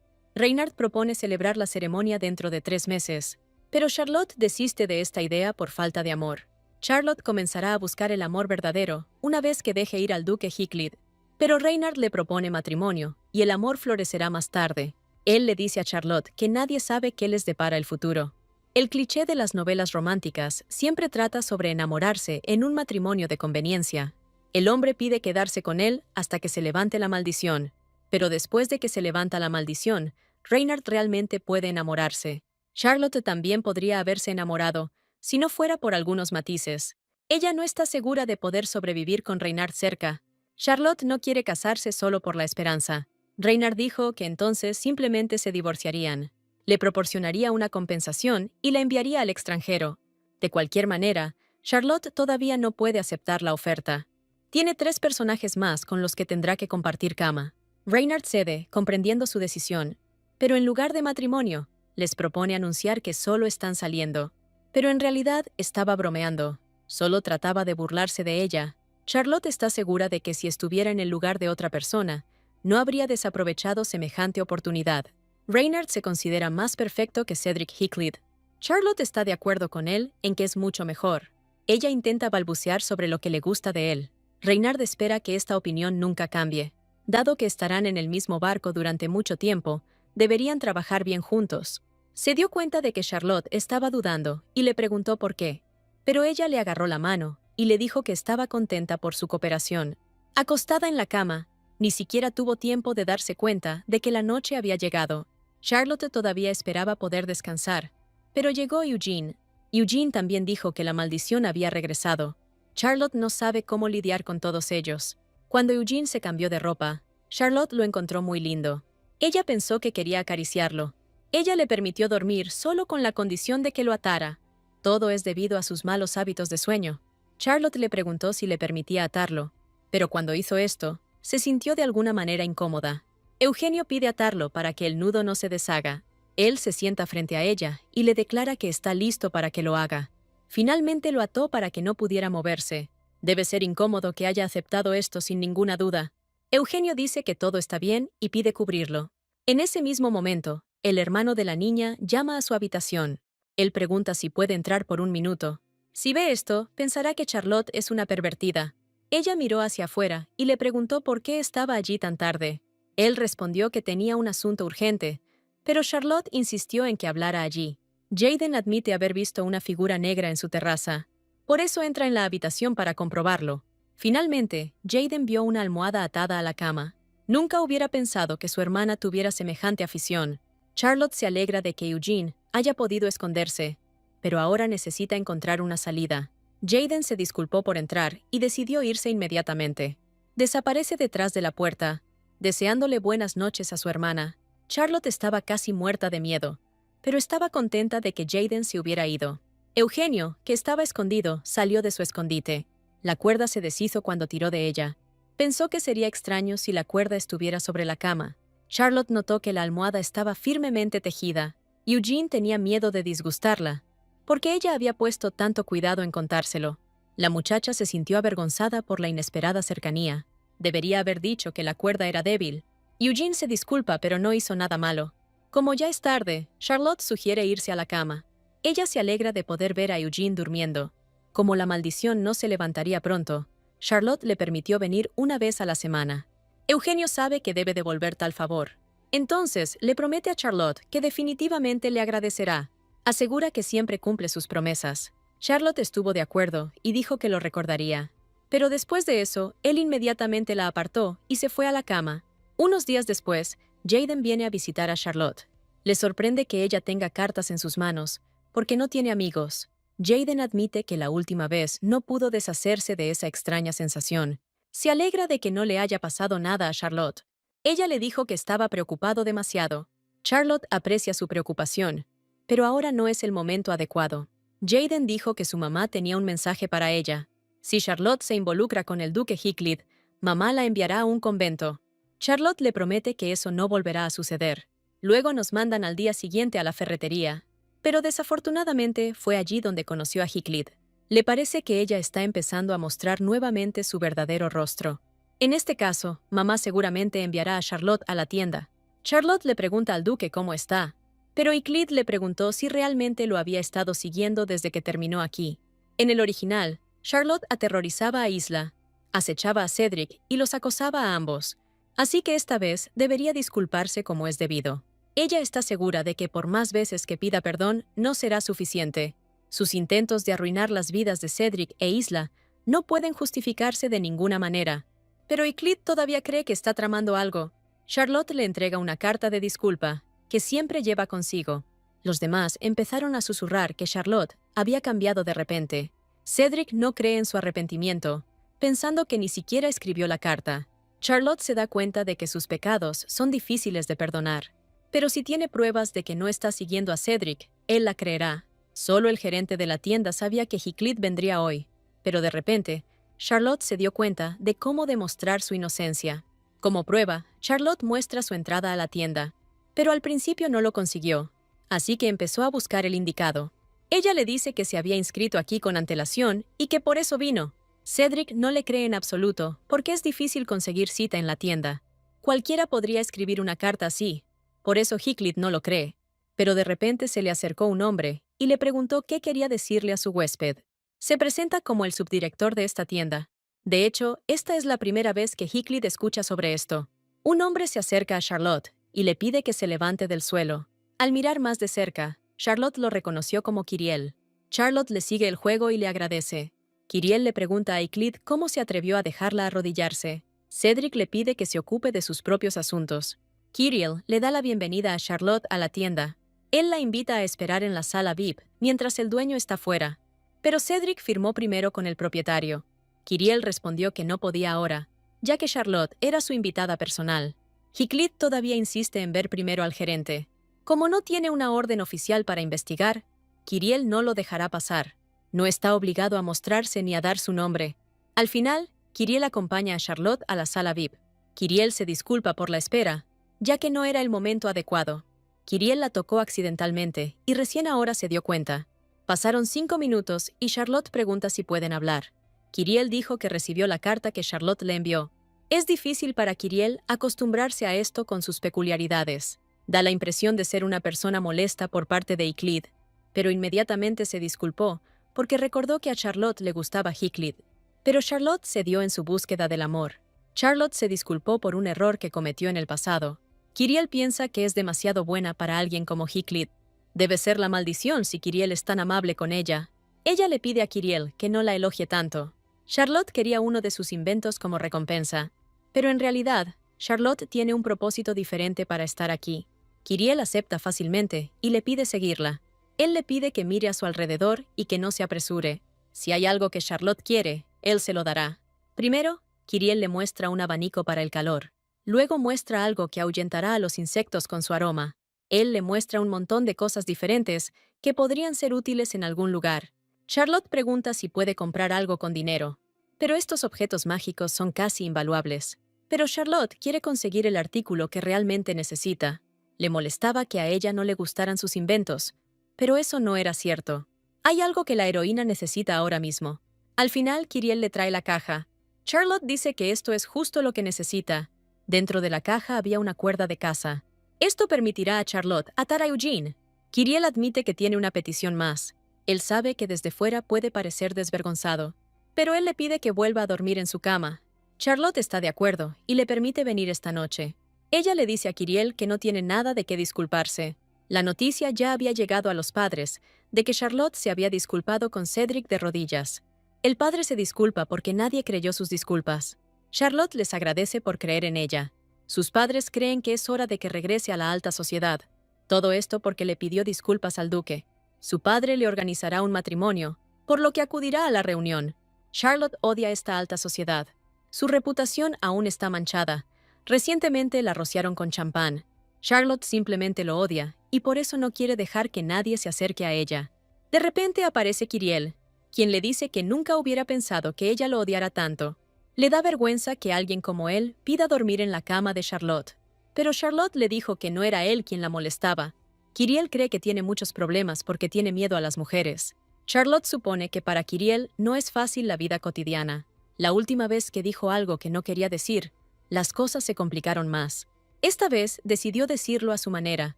Reynard propone celebrar la ceremonia dentro de 3 meses, pero Charlotte desiste de esta idea por falta de amor. Charlotte comenzará a buscar el amor verdadero una vez que deje ir al duque Heathcliff, pero Reynard le propone matrimonio y el amor florecerá más tarde. Él le dice a Charlotte que nadie sabe qué les depara el futuro. El cliché de las novelas románticas siempre trata sobre enamorarse en un matrimonio de conveniencia. El hombre pide quedarse con él hasta que se levante la maldición, pero después de que se levanta la maldición, Reynard realmente puede enamorarse. Charlotte también podría haberse enamorado, si no fuera por algunos matices. Ella no está segura de poder sobrevivir con Reynard cerca. Charlotte no quiere casarse solo por la esperanza. Reynard dijo que entonces simplemente se divorciarían. Le proporcionaría una compensación y la enviaría al extranjero. De cualquier manera, Charlotte todavía no puede aceptar la oferta. Tiene 3 personajes más con los que tendrá que compartir cama. Reynard cede, comprendiendo su decisión, pero en lugar de matrimonio, les propone anunciar que solo están saliendo. Pero en realidad estaba bromeando. Solo trataba de burlarse de ella. Charlotte está segura de que si estuviera en el lugar de otra persona, no habría desaprovechado semejante oportunidad. Reynard se considera más perfecto que Cedric Heathcliff. Charlotte está de acuerdo con él en que es mucho mejor. Ella intenta balbucear sobre lo que le gusta de él. Reynard espera que esta opinión nunca cambie. Dado que estarán en el mismo barco durante mucho tiempo, deberían trabajar bien juntos. Se dio cuenta de que Charlotte estaba dudando y le preguntó por qué. Pero ella le agarró la mano y le dijo que estaba contenta por su cooperación. Acostada en la cama, ni siquiera tuvo tiempo de darse cuenta de que la noche había llegado. Charlotte todavía esperaba poder descansar, pero llegó Eugene. Eugene también dijo que la maldición había regresado. Charlotte no sabe cómo lidiar con todos ellos. Cuando Eugene se cambió de ropa, Charlotte lo encontró muy lindo. Ella pensó que quería acariciarlo. Ella le permitió dormir solo con la condición de que lo atara. Todo es debido a sus malos hábitos de sueño. Charlotte le preguntó si le permitía atarlo, pero cuando hizo esto, se sintió de alguna manera incómoda. Eugenio pide atarlo para que el nudo no se deshaga. Él se sienta frente a ella y le declara que está listo para que lo haga. Finalmente lo ató para que no pudiera moverse. Debe ser incómodo que haya aceptado esto sin ninguna duda. Eugenio dice que todo está bien y pide cubrirlo. En ese mismo momento, el hermano de la niña llama a su habitación. Él pregunta si puede entrar por un minuto. Si ve esto, pensará que Charlotte es una pervertida. Ella miró hacia afuera y le preguntó por qué estaba allí tan tarde. Él respondió que tenía un asunto urgente, pero Charlotte insistió en que hablara allí. Jaden admite haber visto una figura negra en su terraza. Por eso entra en la habitación para comprobarlo. Finalmente, Jaden vio una almohada atada a la cama. Nunca hubiera pensado que su hermana tuviera semejante afición. Charlotte se alegra de que Eugene haya podido esconderse, pero ahora necesita encontrar una salida. Jaden se disculpó por entrar y decidió irse inmediatamente. Desaparece detrás de la puerta, deseándole buenas noches a su hermana. Charlotte estaba casi muerta de miedo, pero estaba contenta de que Jaden se hubiera ido. Eugenio, que estaba escondido, salió de su escondite. La cuerda se deshizo cuando tiró de ella. Pensó que sería extraño si la cuerda estuviera sobre la cama. Charlotte notó que la almohada estaba firmemente tejida. Eugene tenía miedo de disgustarla, porque ella había puesto tanto cuidado en contárselo. La muchacha se sintió avergonzada por la inesperada cercanía. Debería haber dicho que la cuerda era débil. Eugene se disculpa, pero no hizo nada malo. Como ya es tarde, Charlotte sugiere irse a la cama. Ella se alegra de poder ver a Eugene durmiendo. Como la maldición no se levantaría pronto, Charlotte le permitió venir una vez a la semana. Eugenio sabe que debe devolver tal favor. Entonces, le promete a Charlotte que definitivamente le agradecerá. Asegura que siempre cumple sus promesas. Charlotte estuvo de acuerdo y dijo que lo recordaría. Pero después de eso, él inmediatamente la apartó y se fue a la cama. Unos días después, Jaden viene a visitar a Charlotte. Le sorprende que ella tenga cartas en sus manos, porque no tiene amigos. Jaden admite que la última vez no pudo deshacerse de esa extraña sensación. Se alegra de que no le haya pasado nada a Charlotte. Ella le dijo que estaba preocupado demasiado. Charlotte aprecia su preocupación, pero ahora no es el momento adecuado. Jaden dijo que su mamá tenía un mensaje para ella. Si Charlotte se involucra con el duque Heathcliff, mamá la enviará a un convento. Charlotte le promete que eso no volverá a suceder. Luego nos mandan al día siguiente a la ferretería. Pero desafortunadamente fue allí donde conoció a Heathcliff. Le parece que ella está empezando a mostrar nuevamente su verdadero rostro. En este caso, mamá seguramente enviará a Charlotte a la tienda. Charlotte le pregunta al duque cómo está, pero Euclid le preguntó si realmente lo había estado siguiendo desde que terminó aquí. En el original, Charlotte aterrorizaba a Isla, acechaba a Cedric y los acosaba a ambos, así que esta vez debería disculparse como es debido. Ella está segura de que por más veces que pida perdón no será suficiente. Sus intentos de arruinar las vidas de Cedric e Isla no pueden justificarse de ninguna manera. Pero Euclid todavía cree que está tramando algo. Charlotte le entrega una carta de disculpa, que siempre lleva consigo. Los demás empezaron a susurrar que Charlotte había cambiado de repente. Cedric no cree en su arrepentimiento, pensando que ni siquiera escribió la carta. Charlotte se da cuenta de que sus pecados son difíciles de perdonar. Pero si tiene pruebas de que no está siguiendo a Cedric, él la creerá. Solo el gerente de la tienda sabía que Euclid vendría hoy, pero de repente, Charlotte se dio cuenta de cómo demostrar su inocencia. Como prueba, Charlotte muestra su entrada a la tienda, pero al principio no lo consiguió, así que empezó a buscar el indicado. Ella le dice que se había inscrito aquí con antelación y que por eso vino. Cedric no le cree en absoluto, porque es difícil conseguir cita en la tienda. Cualquiera podría escribir una carta así, por eso Euclid no lo cree. Pero de repente se le acercó un hombre y le preguntó qué quería decirle a su huésped. Se presenta como el subdirector de esta tienda. De hecho, esta es la primera vez que Euclid escucha sobre esto. Un hombre se acerca a Charlotte y le pide que se levante del suelo. Al mirar más de cerca, Charlotte lo reconoció como Kyriel. Charlotte le sigue el juego y le agradece. Kyriel le pregunta a Euclid cómo se atrevió a dejarla arrodillarse. Cedric le pide que se ocupe de sus propios asuntos. Kyriel le da la bienvenida a Charlotte a la tienda. Él la invita a esperar en la sala VIP mientras el dueño está fuera. Pero Cedric firmó primero con el propietario. Kyriel respondió que no podía ahora, ya que Charlotte era su invitada personal. Euclid todavía insiste en ver primero al gerente. Como no tiene una orden oficial para investigar, Kyriel no lo dejará pasar. No está obligado a mostrarse ni a dar su nombre. Al final, Kyriel acompaña a Charlotte a la sala VIP. Kyriel se disculpa por la espera, ya que no era el momento adecuado. Kyriel la tocó accidentalmente y recién ahora se dio cuenta. Pasaron 5 minutos y Charlotte pregunta si pueden hablar. Kyriel dijo que recibió la carta que Charlotte le envió. Es difícil para Kyriel acostumbrarse a esto con sus peculiaridades. Da la impresión de ser una persona molesta por parte de Euclid, pero inmediatamente se disculpó porque recordó que a Charlotte le gustaba Euclid. Pero Charlotte cedió en su búsqueda del amor. Charlotte se disculpó por un error que cometió en el pasado. Kyriel piensa que es demasiado buena para alguien como Euclid. Debe ser la maldición si Kyriel es tan amable con ella. Ella le pide a Kyriel que no la elogie tanto. Charlotte quería uno de sus inventos como recompensa. Pero en realidad, Charlotte tiene un propósito diferente para estar aquí. Kyriel acepta fácilmente y le pide seguirla. Él le pide que mire a su alrededor y que no se apresure. Si hay algo que Charlotte quiere, él se lo dará. Primero, Kyriel le muestra un abanico para el calor. Luego muestra algo que ahuyentará a los insectos con su aroma. Él le muestra un montón de cosas diferentes que podrían ser útiles en algún lugar. Charlotte pregunta si puede comprar algo con dinero. Pero estos objetos mágicos son casi invaluables. Pero Charlotte quiere conseguir el artículo que realmente necesita. Le molestaba que a ella no le gustaran sus inventos, pero eso no era cierto. Hay algo que la heroína necesita ahora mismo. Al final, Kyriel le trae la caja. Charlotte dice que esto es justo lo que necesita. Dentro de la caja había una cuerda de caza. Esto permitirá a Charlotte atar a Eugene. Kyriel admite que tiene una petición más. Él sabe que desde fuera puede parecer desvergonzado, pero él le pide que vuelva a dormir en su cama. Charlotte está de acuerdo y le permite venir esta noche. Ella le dice a Kyriel que no tiene nada de qué disculparse. La noticia ya había llegado a los padres de que Charlotte se había disculpado con Cedric de rodillas. El padre se disculpa porque nadie creyó sus disculpas. Charlotte les agradece por creer en ella. Sus padres creen que es hora de que regrese a la alta sociedad. Todo esto porque le pidió disculpas al duque. Su padre le organizará un matrimonio, por lo que acudirá a la reunión. Charlotte odia esta alta sociedad. Su reputación aún está manchada. Recientemente la rociaron con champán. Charlotte simplemente lo odia y por eso no quiere dejar que nadie se acerque a ella. De repente aparece Kyriel, quien le dice que nunca hubiera pensado que ella lo odiara tanto. Le da vergüenza que alguien como él pida dormir en la cama de Charlotte. Pero Charlotte le dijo que no era él quien la molestaba. Kyriel cree que tiene muchos problemas porque tiene miedo a las mujeres. Charlotte supone que para Kyriel no es fácil la vida cotidiana. La última vez que dijo algo que no quería decir, las cosas se complicaron más. Esta vez decidió decirlo a su manera,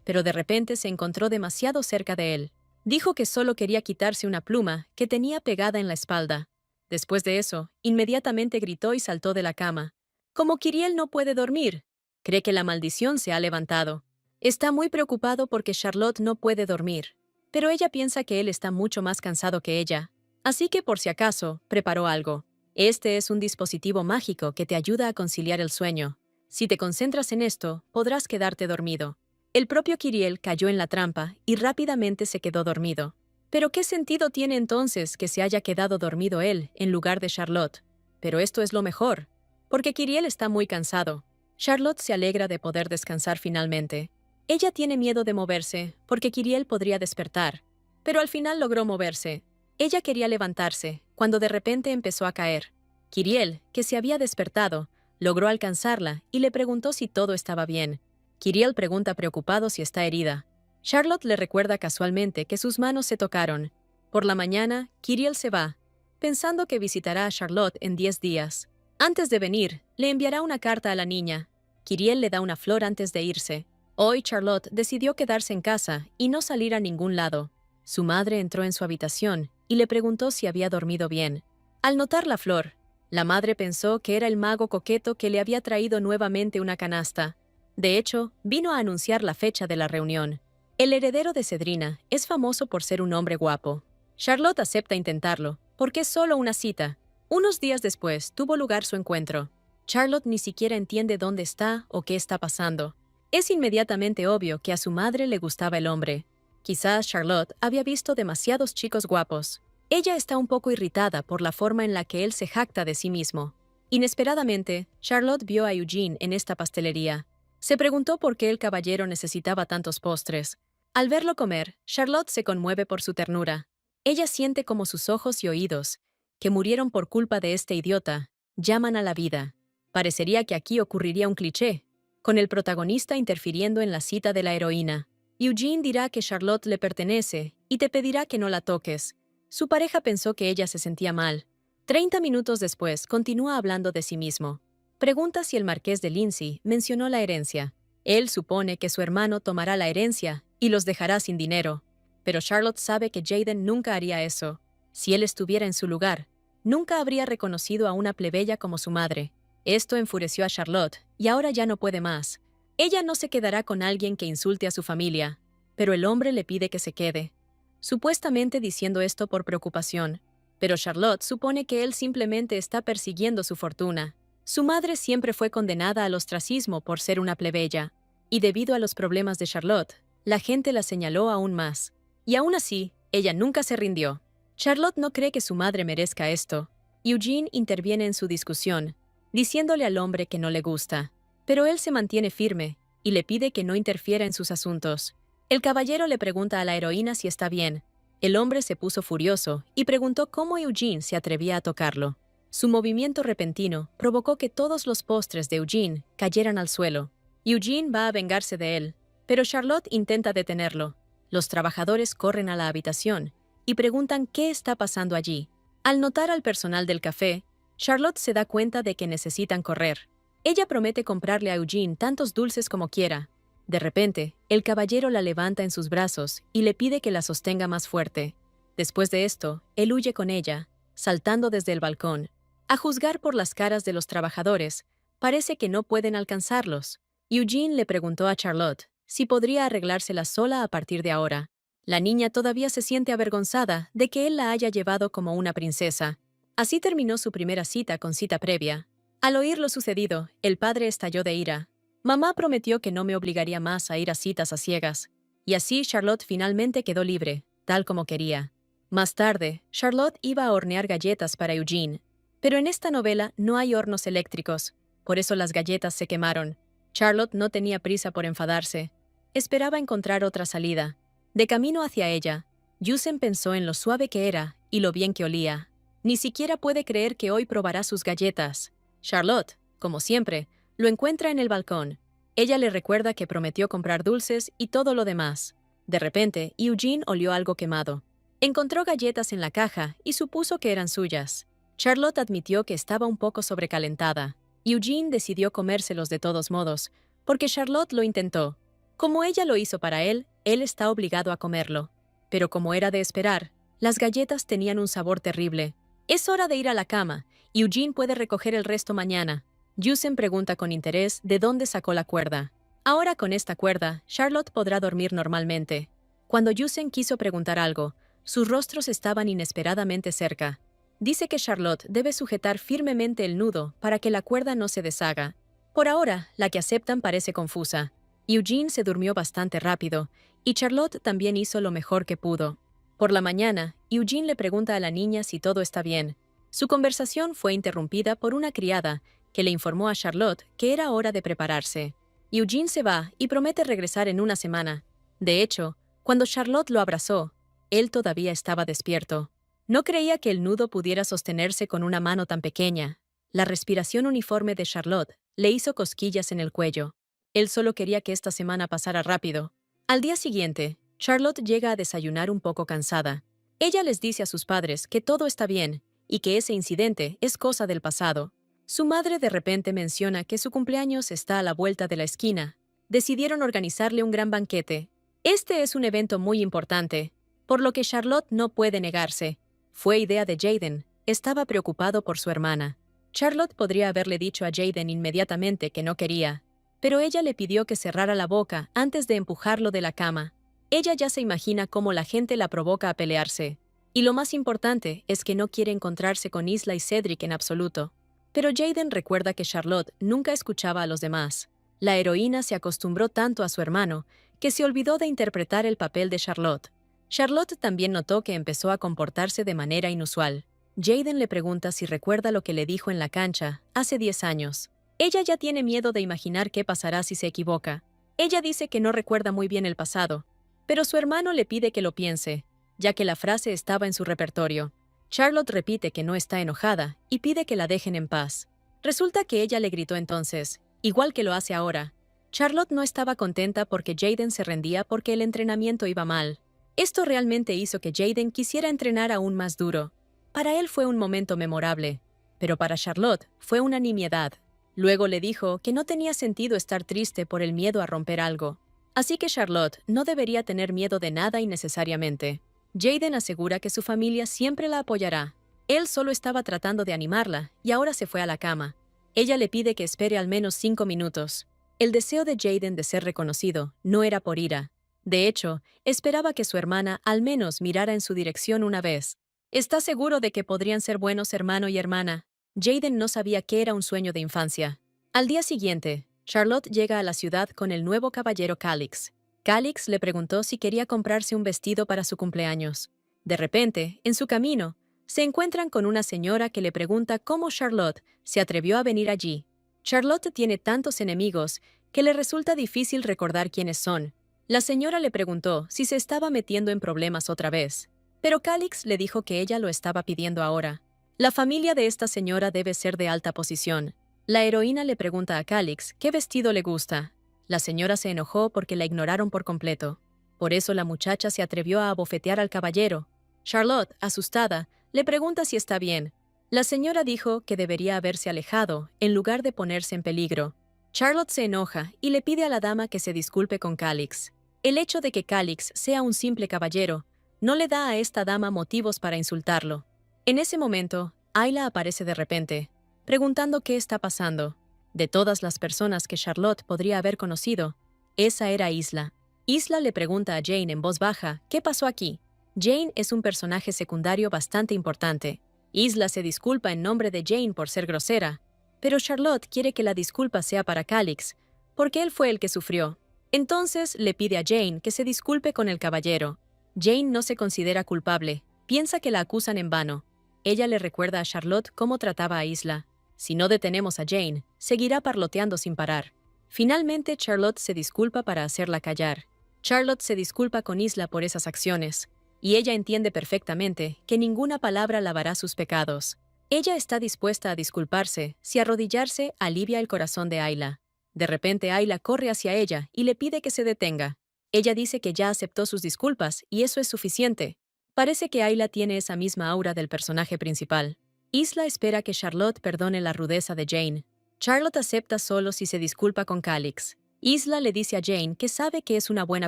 pero de repente se encontró demasiado cerca de él. Dijo que solo quería quitarse una pluma que tenía pegada en la espalda. Después de eso, inmediatamente gritó y saltó de la cama. Como Kiriel no puede dormir, cree que la maldición se ha levantado. Está muy preocupado porque Charlotte no puede dormir, pero ella piensa que él está mucho más cansado que ella. Así que por si acaso, preparó algo. Este es un dispositivo mágico que te ayuda a conciliar el sueño. Si te concentras en esto, podrás quedarte dormido. El propio Kiriel cayó en la trampa y rápidamente se quedó dormido. Pero ¿qué sentido tiene entonces que se haya quedado dormido él en lugar de Charlotte? Pero esto es lo mejor, porque Kiriel está muy cansado. Charlotte se alegra de poder descansar finalmente. Ella tiene miedo de moverse, porque Kiriel podría despertar. Pero al final logró moverse. Ella quería levantarse, cuando de repente empezó a caer. Kiriel, que se había despertado, logró alcanzarla y le preguntó si todo estaba bien. Kiriel pregunta preocupado si está herida. Charlotte le recuerda casualmente que sus manos se tocaron. Por la mañana, Kiriel se va, pensando que visitará a Charlotte en 10 días. Antes de venir, le enviará una carta a la niña. Kiriel le da una flor antes de irse. Hoy Charlotte decidió quedarse en casa y no salir a ningún lado. Su madre entró en su habitación y le preguntó si había dormido bien. Al notar la flor, la madre pensó que era el mago coqueto que le había traído nuevamente una canasta. De hecho, vino a anunciar la fecha de la reunión. El heredero de Cedrina es famoso por ser un hombre guapo. Charlotte acepta intentarlo, porque es solo una cita. Unos días después tuvo lugar su encuentro. Charlotte ni siquiera entiende dónde está o qué está pasando. Es inmediatamente obvio que a su madre le gustaba el hombre. Quizás Charlotte había visto demasiados chicos guapos. Ella está un poco irritada por la forma en la que él se jacta de sí mismo. Inesperadamente, Charlotte vio a Eugene en esta pastelería. Se preguntó por qué el caballero necesitaba tantos postres. Al verlo comer, Charlotte se conmueve por su ternura. Ella siente como sus ojos y oídos, que murieron por culpa de este idiota, llaman a la vida. Parecería que aquí ocurriría un cliché, con el protagonista interfiriendo en la cita de la heroína. Eugene dirá que Charlotte le pertenece y te pedirá que no la toques. Su pareja pensó que ella se sentía mal. 30 minutos después, continúa hablando de sí mismo. Pregunta si el marqués de Lindsay mencionó la herencia. Él supone que su hermano tomará la herencia y los dejará sin dinero. Pero Charlotte sabe que Jaden nunca haría eso. Si él estuviera en su lugar, nunca habría reconocido a una plebeya como su madre. Esto enfureció a Charlotte, y ahora ya no puede más. Ella no se quedará con alguien que insulte a su familia, pero el hombre le pide que se quede. Supuestamente diciendo esto por preocupación, pero Charlotte supone que él simplemente está persiguiendo su fortuna. Su madre siempre fue condenada al ostracismo por ser una plebeya, y debido a los problemas de Charlotte, la gente la señaló aún más. Y aún así, ella nunca se rindió. Charlotte no cree que su madre merezca esto. Eugene interviene en su discusión, diciéndole al hombre que no le gusta. Pero él se mantiene firme y le pide que no interfiera en sus asuntos. El caballero le pregunta a la heroína si está bien. El hombre se puso furioso y preguntó cómo Eugene se atrevía a tocarlo. Su movimiento repentino provocó que todos los postres de Eugene cayeran al suelo. Eugene va a vengarse de él, pero Charlotte intenta detenerlo. Los trabajadores corren a la habitación y preguntan qué está pasando allí. Al notar al personal del café, Charlotte se da cuenta de que necesitan correr. Ella promete comprarle a Eugene tantos dulces como quiera. De repente, el caballero la levanta en sus brazos y le pide que la sostenga más fuerte. Después de esto, él huye con ella, saltando desde el balcón. A juzgar por las caras de los trabajadores, parece que no pueden alcanzarlos. Eugene le preguntó a Charlotte si podría arreglársela sola a partir de ahora. La niña todavía se siente avergonzada de que él la haya llevado como una princesa. Así terminó su primera cita con cita previa. Al oír lo sucedido, el padre estalló de ira. Mamá prometió que no me obligaría más a ir a citas a ciegas. Y así Charlotte finalmente quedó libre, tal como quería. Más tarde, Charlotte iba a hornear galletas para Eugene. Pero en esta novela no hay hornos eléctricos, por eso las galletas se quemaron. Charlotte no tenía prisa por enfadarse. Esperaba encontrar otra salida. De camino hacia ella, Yusen pensó en lo suave que era y lo bien que olía. Ni siquiera puede creer que hoy probará sus galletas. Charlotte, como siempre, lo encuentra en el balcón. Ella le recuerda que prometió comprar dulces y todo lo demás. De repente, Eugene olió algo quemado. Encontró galletas en la caja y supuso que eran suyas. Charlotte admitió que estaba un poco sobrecalentada. Eugene decidió comérselos de todos modos, porque Charlotte lo intentó. Como ella lo hizo para él está obligado a comerlo. Pero como era de esperar, las galletas tenían un sabor terrible. Es hora de ir a la cama. Eugene puede recoger el resto mañana. Yusen pregunta con interés de dónde sacó la cuerda. Ahora con esta cuerda, Charlotte podrá dormir normalmente. Cuando Yusen quiso preguntar algo, sus rostros estaban inesperadamente cerca. Dice que Charlotte debe sujetar firmemente el nudo para que la cuerda no se deshaga. Por ahora, la que aceptan parece confusa. Eugene se durmió bastante rápido, y Charlotte también hizo lo mejor que pudo. Por la mañana, Eugene le pregunta a la niña si todo está bien. Su conversación fue interrumpida por una criada, que le informó a Charlotte que era hora de prepararse. Eugene se va y promete regresar en una semana. De hecho, cuando Charlotte lo abrazó, él todavía estaba despierto. No creía que el nudo pudiera sostenerse con una mano tan pequeña. La respiración uniforme de Charlotte le hizo cosquillas en el cuello. Él solo quería que esta semana pasara rápido. Al día siguiente, Charlotte llega a desayunar un poco cansada. Ella les dice a sus padres que todo está bien y que ese incidente es cosa del pasado. Su madre de repente menciona que su cumpleaños está a la vuelta de la esquina. Decidieron organizarle un gran banquete. Este es un evento muy importante, por lo que Charlotte no puede negarse. Fue idea de Jaden. Estaba preocupado por su hermana. Charlotte podría haberle dicho a Jaden inmediatamente que no quería, pero ella le pidió que cerrara la boca antes de empujarlo de la cama. Ella ya se imagina cómo la gente la provoca a pelearse. Y lo más importante es que no quiere encontrarse con Isla y Cedric en absoluto. Pero Jaden recuerda que Charlotte nunca escuchaba a los demás. La heroína se acostumbró tanto a su hermano que se olvidó de interpretar el papel de Charlotte. Charlotte también notó que empezó a comportarse de manera inusual. Jaden le pregunta si recuerda lo que le dijo en la cancha hace 10 años. Ella ya tiene miedo de imaginar qué pasará si se equivoca. Ella dice que no recuerda muy bien el pasado, pero su hermano le pide que lo piense, ya que la frase estaba en su repertorio. Charlotte repite que no está enojada y pide que la dejen en paz. Resulta que ella le gritó entonces, igual que lo hace ahora. Charlotte no estaba contenta porque Jaden se rendía porque el entrenamiento iba mal. Esto realmente hizo que Jaden quisiera entrenar aún más duro. Para él fue un momento memorable, pero para Charlotte fue una nimiedad. Luego le dijo que no tenía sentido estar triste por el miedo a romper algo. Así que Charlotte no debería tener miedo de nada innecesariamente. Jaden asegura que su familia siempre la apoyará. Él solo estaba tratando de animarla y ahora se fue a la cama. Ella le pide que espere al menos 5 minutos. El deseo de Jaden de ser reconocido no era por ira. De hecho, esperaba que su hermana al menos mirara en su dirección una vez. ¿Está seguro de que podrían ser buenos hermano y hermana? Jaden no sabía que era un sueño de infancia. Al día siguiente, Charlotte llega a la ciudad con el nuevo caballero Calix. Calix le preguntó si quería comprarse un vestido para su cumpleaños. De repente, en su camino, se encuentran con una señora que le pregunta cómo Charlotte se atrevió a venir allí. Charlotte tiene tantos enemigos que le resulta difícil recordar quiénes son. La señora le preguntó si se estaba metiendo en problemas otra vez, pero Calix le dijo que ella lo estaba pidiendo ahora. La familia de esta señora debe ser de alta posición. La heroína le pregunta a Calix qué vestido le gusta. La señora se enojó porque la ignoraron por completo. Por eso la muchacha se atrevió a abofetear al caballero. Charlotte, asustada, le pregunta si está bien. La señora dijo que debería haberse alejado en lugar de ponerse en peligro. Charlotte se enoja y le pide a la dama que se disculpe con Calix. El hecho de que Calix sea un simple caballero no le da a esta dama motivos para insultarlo. En ese momento, Ayla aparece de repente, preguntando qué está pasando. De todas las personas que Charlotte podría haber conocido, esa era Isla. Isla le pregunta a Jane en voz baja, ¿qué pasó aquí? Jane es un personaje secundario bastante importante. Isla se disculpa en nombre de Jane por ser grosera, pero Charlotte quiere que la disculpa sea para Calix, porque él fue el que sufrió. Entonces le pide a Jane que se disculpe con el caballero. Jane no se considera culpable, piensa que la acusan en vano. Ella le recuerda a Charlotte cómo trataba a Isla. Si no detenemos a Jane, seguirá parloteando sin parar. Finalmente, Charlotte se disculpa para hacerla callar. Charlotte se disculpa con Isla por esas acciones, y ella entiende perfectamente que ninguna palabra lavará sus pecados. Ella está dispuesta a disculparse si arrodillarse alivia el corazón de Ayla. De repente, Ayla corre hacia ella y le pide que se detenga. Ella dice que ya aceptó sus disculpas y eso es suficiente. Parece que Ayla tiene esa misma aura del personaje principal. Isla espera que Charlotte perdone la rudeza de Jane. Charlotte acepta solo si se disculpa con Calix. Isla le dice a Jane que sabe que es una buena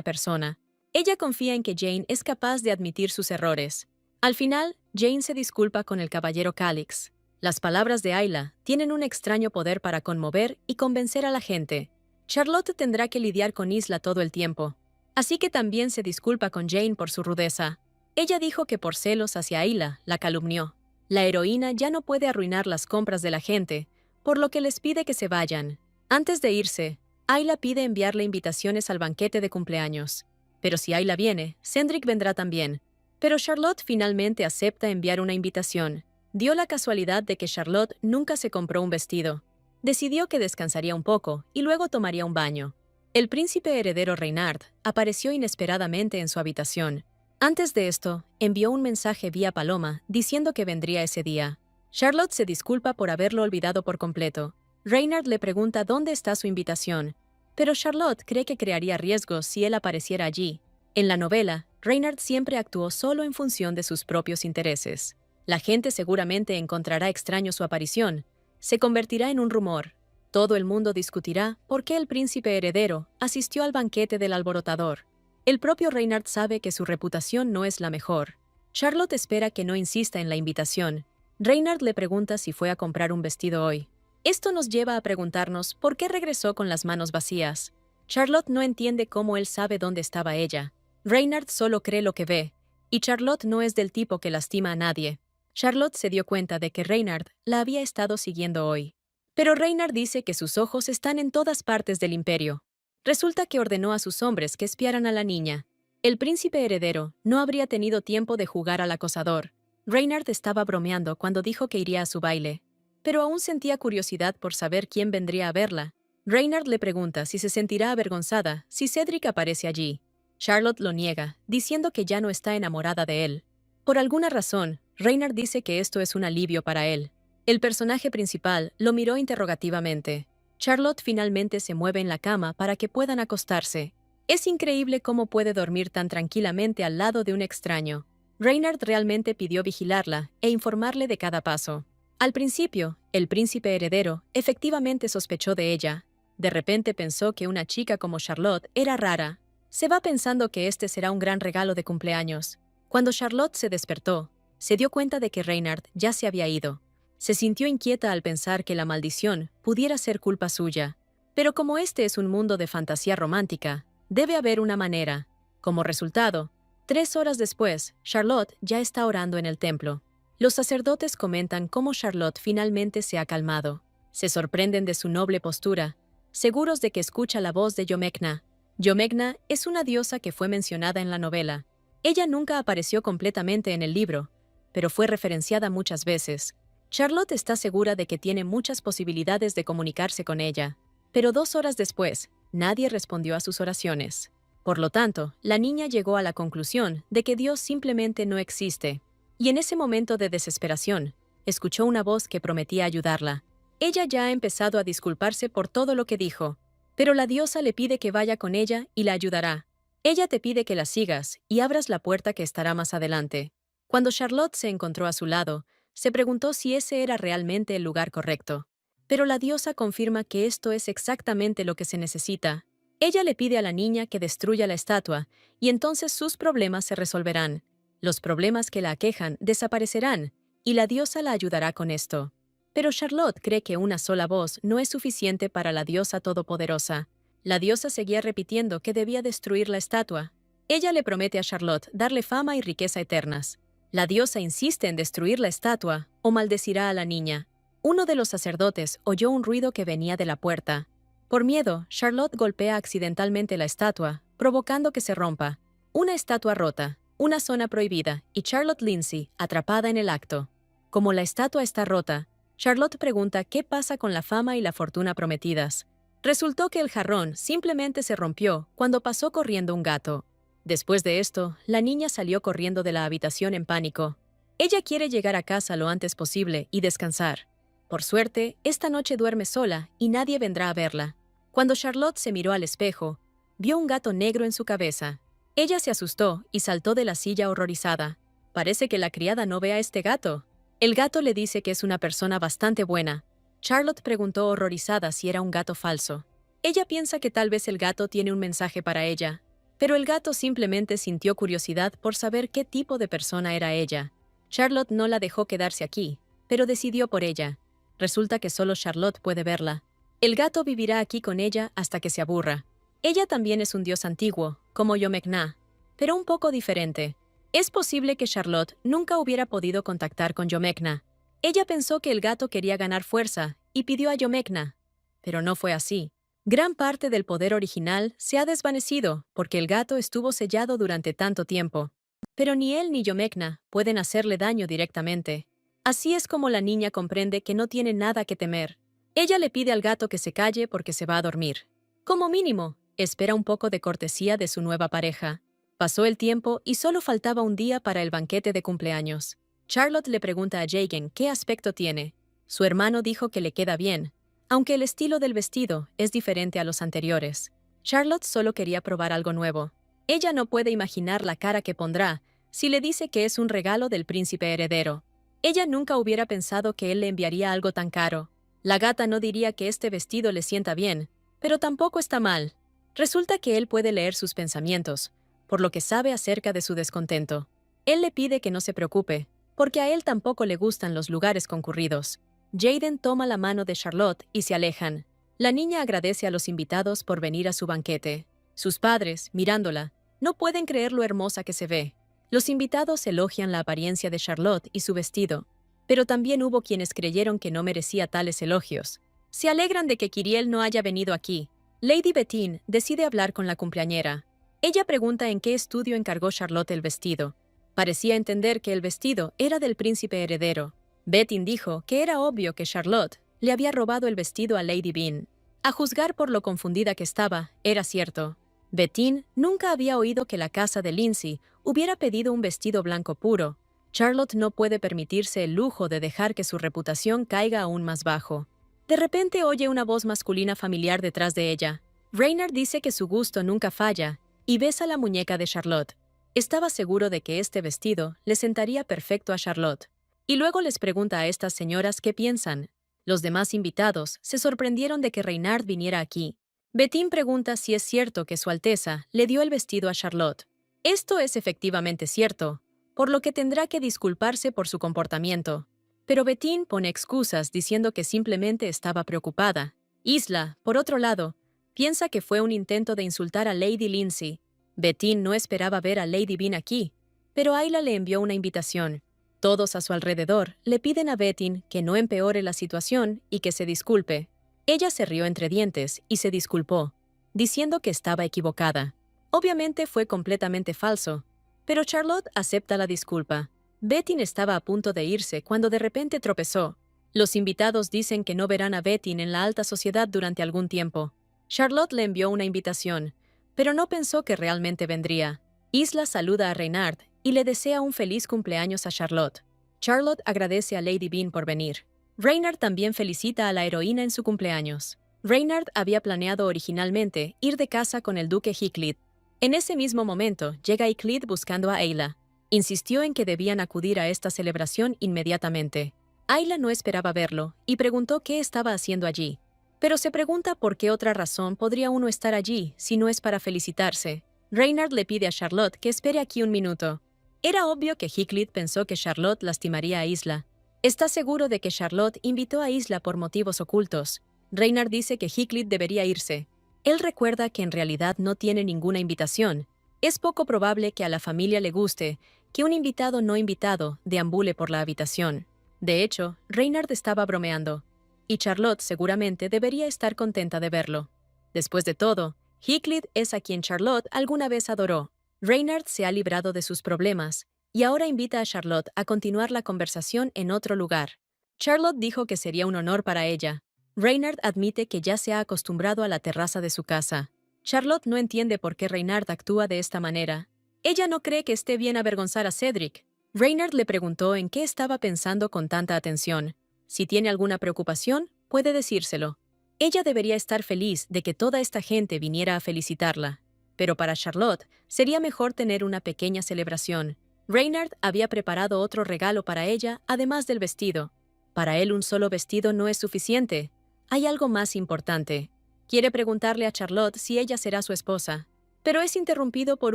persona. Ella confía en que Jane es capaz de admitir sus errores. Al final, Jane se disculpa con el caballero Calix. Las palabras de Ayla tienen un extraño poder para conmover y convencer a la gente. Charlotte tendrá que lidiar con Isla todo el tiempo. Así que también se disculpa con Jane por su rudeza. Ella dijo que por celos hacia Ayla la calumnió. La heroína ya no puede arruinar las compras de la gente, por lo que les pide que se vayan. Antes de irse, Ayla pide enviarle invitaciones al banquete de cumpleaños. Pero si Ayla viene, Cendric vendrá también. Pero Charlotte finalmente acepta enviar una invitación. Dio la casualidad de que Charlotte nunca se compró un vestido. Decidió que descansaría un poco y luego tomaría un baño. El príncipe heredero Reynard apareció inesperadamente en su habitación. Antes de esto, envió un mensaje vía paloma diciendo que vendría ese día. Charlotte se disculpa por haberlo olvidado por completo. Reynard le pregunta dónde está su invitación, pero Charlotte cree que crearía riesgos si él apareciera allí. En la novela, Reynard siempre actuó solo en función de sus propios intereses. La gente seguramente encontrará extraño su aparición. Se convertirá en un rumor. Todo el mundo discutirá por qué el príncipe heredero asistió al banquete del alborotador. El propio Reynard sabe que su reputación no es la mejor. Charlotte espera que no insista en la invitación. Reynard le pregunta si fue a comprar un vestido hoy. Esto nos lleva a preguntarnos por qué regresó con las manos vacías. Charlotte no entiende cómo él sabe dónde estaba ella. Reynard solo cree lo que ve, y Charlotte no es del tipo que lastima a nadie. Charlotte se dio cuenta de que Reynard la había estado siguiendo hoy. Pero Reynard dice que sus ojos están en todas partes del imperio. Resulta que ordenó a sus hombres que espiaran a la niña. El príncipe heredero no habría tenido tiempo de jugar al acosador. Reynard estaba bromeando cuando dijo que iría a su baile, pero aún sentía curiosidad por saber quién vendría a verla. Reynard le pregunta si se sentirá avergonzada si Cedric aparece allí. Charlotte lo niega, diciendo que ya no está enamorada de él. Por alguna razón, Reynard dice que esto es un alivio para él. El personaje principal lo miró interrogativamente. Charlotte finalmente se mueve en la cama para que puedan acostarse. Es increíble cómo puede dormir tan tranquilamente al lado de un extraño. Reynard realmente pidió vigilarla e informarle de cada paso. Al principio, el príncipe heredero efectivamente sospechó de ella. De repente pensó que una chica como Charlotte era rara. Se va pensando que este será un gran regalo de cumpleaños. Cuando Charlotte se despertó, se dio cuenta de que Reynard ya se había ido. Se sintió inquieta al pensar que la maldición pudiera ser culpa suya. Pero como este es un mundo de fantasía romántica, debe haber una manera. Como resultado, 3 horas después, Charlotte ya está orando en el templo. Los sacerdotes comentan cómo Charlotte finalmente se ha calmado. Se sorprenden de su noble postura, seguros de que escucha la voz de Yomegna. Yomegna es una diosa que fue mencionada en la novela. Ella nunca apareció completamente en el libro, pero fue referenciada muchas veces. Charlotte está segura de que tiene muchas posibilidades de comunicarse con ella, pero 2 horas después, nadie respondió a sus oraciones. Por lo tanto, la niña llegó a la conclusión de que Dios simplemente no existe. Y en ese momento de desesperación, escuchó una voz que prometía ayudarla. Ella ya ha empezado a disculparse por todo lo que dijo, pero la diosa le pide que vaya con ella y la ayudará. Ella te pide que la sigas y abras la puerta que estará más adelante. Cuando Charlotte se encontró a su lado, se preguntó si ese era realmente el lugar correcto. Pero la diosa confirma que esto es exactamente lo que se necesita. Ella le pide a la niña que destruya la estatua, y entonces sus problemas se resolverán. Los problemas que la aquejan desaparecerán, y la diosa la ayudará con esto. Pero Charlotte cree que una sola voz no es suficiente para la diosa todopoderosa. La diosa seguía repitiendo que debía destruir la estatua. Ella le promete a Charlotte darle fama y riqueza eternas. La diosa insiste en destruir la estatua o maldecirá a la niña. Uno de los sacerdotes oyó un ruido que venía de la puerta. Por miedo, Charlotte golpea accidentalmente la estatua, provocando que se rompa. Una estatua rota, una zona prohibida y Charlotte Lindsay atrapada en el acto. Como la estatua está rota, Charlotte pregunta qué pasa con la fama y la fortuna prometidas. Resultó que el jarrón simplemente se rompió cuando pasó corriendo un gato. Después de esto, la niña salió corriendo de la habitación en pánico. Ella quiere llegar a casa lo antes posible y descansar. Por suerte, esta noche duerme sola y nadie vendrá a verla. Cuando Charlotte se miró al espejo, vio un gato negro en su cabeza. Ella se asustó y saltó de la silla horrorizada. Parece que la criada no ve a este gato. El gato le dice que es una persona bastante buena. Charlotte preguntó horrorizada si era un gato falso. Ella piensa que tal vez el gato tiene un mensaje para ella, pero el gato simplemente sintió curiosidad por saber qué tipo de persona era ella. Charlotte no la dejó quedarse aquí, pero decidió por ella. Resulta que solo Charlotte puede verla. El gato vivirá aquí con ella hasta que se aburra. Ella también es un dios antiguo, como Yomekna, pero un poco diferente. Es posible que Charlotte nunca hubiera podido contactar con Yomekna. Ella pensó que el gato quería ganar fuerza y pidió a Yomekna, pero no fue así. Gran parte del poder original se ha desvanecido porque el gato estuvo sellado durante tanto tiempo. Pero ni él ni Yomekna pueden hacerle daño directamente. Así es como la niña comprende que no tiene nada que temer. Ella le pide al gato que se calle porque se va a dormir. Como mínimo, espera un poco de cortesía de su nueva pareja. Pasó el tiempo y solo faltaba un día para el banquete de cumpleaños. Charlotte le pregunta a Jagen qué aspecto tiene. Su hermano dijo que le queda bien, aunque el estilo del vestido es diferente a los anteriores. Charlotte solo quería probar algo nuevo. Ella no puede imaginar la cara que pondrá si le dice que es un regalo del príncipe heredero. Ella nunca hubiera pensado que él le enviaría algo tan caro. La gata no diría que este vestido le sienta bien, pero tampoco está mal. Resulta que él puede leer sus pensamientos, por lo que sabe acerca de su descontento. Él le pide que no se preocupe, porque a él tampoco le gustan los lugares concurridos. Jaden toma la mano de Charlotte y se alejan. La niña agradece a los invitados por venir a su banquete. Sus padres, mirándola, no pueden creer lo hermosa que se ve. Los invitados elogian la apariencia de Charlotte y su vestido, pero también hubo quienes creyeron que no merecía tales elogios. Se alegran de que Kyriel no haya venido aquí. Lady Bettine decide hablar con la cumpleañera. Ella pregunta en qué estudio encargó Charlotte el vestido. Parecía entender que el vestido era del príncipe heredero. Bettine dijo que era obvio que Charlotte le había robado el vestido a Lady Bean. A juzgar por lo confundida que estaba, era cierto. Bettine nunca había oído que la casa de Lindsay hubiera pedido un vestido blanco puro. Charlotte no puede permitirse el lujo de dejar que su reputación caiga aún más bajo. De repente oye una voz masculina familiar detrás de ella. Reynard dice que su gusto nunca falla y besa la muñeca de Charlotte. Estaba seguro de que este vestido le sentaría perfecto a Charlotte. Y luego les pregunta a estas señoras qué piensan. Los demás invitados se sorprendieron de que Reynard viniera aquí. Bettine pregunta si es cierto que Su Alteza le dio el vestido a Charlotte. Esto es efectivamente cierto, por lo que tendrá que disculparse por su comportamiento. Pero Bettine pone excusas diciendo que simplemente estaba preocupada. Isla, por otro lado, piensa que fue un intento de insultar a Lady Lindsay. Bettine no esperaba ver a Lady Bean aquí, pero Ayla le envió una invitación. Todos a su alrededor le piden a Bettine que no empeore la situación y que se disculpe. Ella se rió entre dientes y se disculpó, diciendo que estaba equivocada. Obviamente fue completamente falso, pero Charlotte acepta la disculpa. Bettine estaba a punto de irse cuando de repente tropezó. Los invitados dicen que no verán a Bettine en la alta sociedad durante algún tiempo. Charlotte le envió una invitación, pero no pensó que realmente vendría. Isla saluda a Reynard y le desea un feliz cumpleaños a Charlotte. Charlotte agradece a Lady Bean por venir. Reynard también felicita a la heroína en su cumpleaños. Reynard había planeado originalmente ir de casa con el duque Heathcliff. En ese mismo momento llega Heathcliff buscando a Ayla. Insistió en que debían acudir a esta celebración inmediatamente. Ayla no esperaba verlo y preguntó qué estaba haciendo allí. Pero se pregunta por qué otra razón podría uno estar allí si no es para felicitarse. Reynard le pide a Charlotte que espere aquí un minuto. Era obvio que Heathcliff pensó que Charlotte lastimaría a Isla. Está seguro de que Charlotte invitó a Isla por motivos ocultos. Reynard dice que Heathcliff debería irse. Él recuerda que en realidad no tiene ninguna invitación. Es poco probable que a la familia le guste que un invitado no invitado deambule por la habitación. De hecho, Reynard estaba bromeando, y Charlotte seguramente debería estar contenta de verlo. Después de todo, Heathcliff es a quien Charlotte alguna vez adoró. Reynard se ha librado de sus problemas, y ahora invita a Charlotte a continuar la conversación en otro lugar. Charlotte dijo que sería un honor para ella. Reynard admite que ya se ha acostumbrado a la terraza de su casa. Charlotte no entiende por qué Reynard actúa de esta manera. Ella no cree que esté bien avergonzar a Cedric. Reynard le preguntó en qué estaba pensando con tanta atención. Si tiene alguna preocupación, puede decírselo. Ella debería estar feliz de que toda esta gente viniera a felicitarla. Pero para Charlotte, sería mejor tener una pequeña celebración. Reynard había preparado otro regalo para ella, además del vestido. Para él un solo vestido no es suficiente. Hay algo más importante. Quiere preguntarle a Charlotte si ella será su esposa, pero es interrumpido por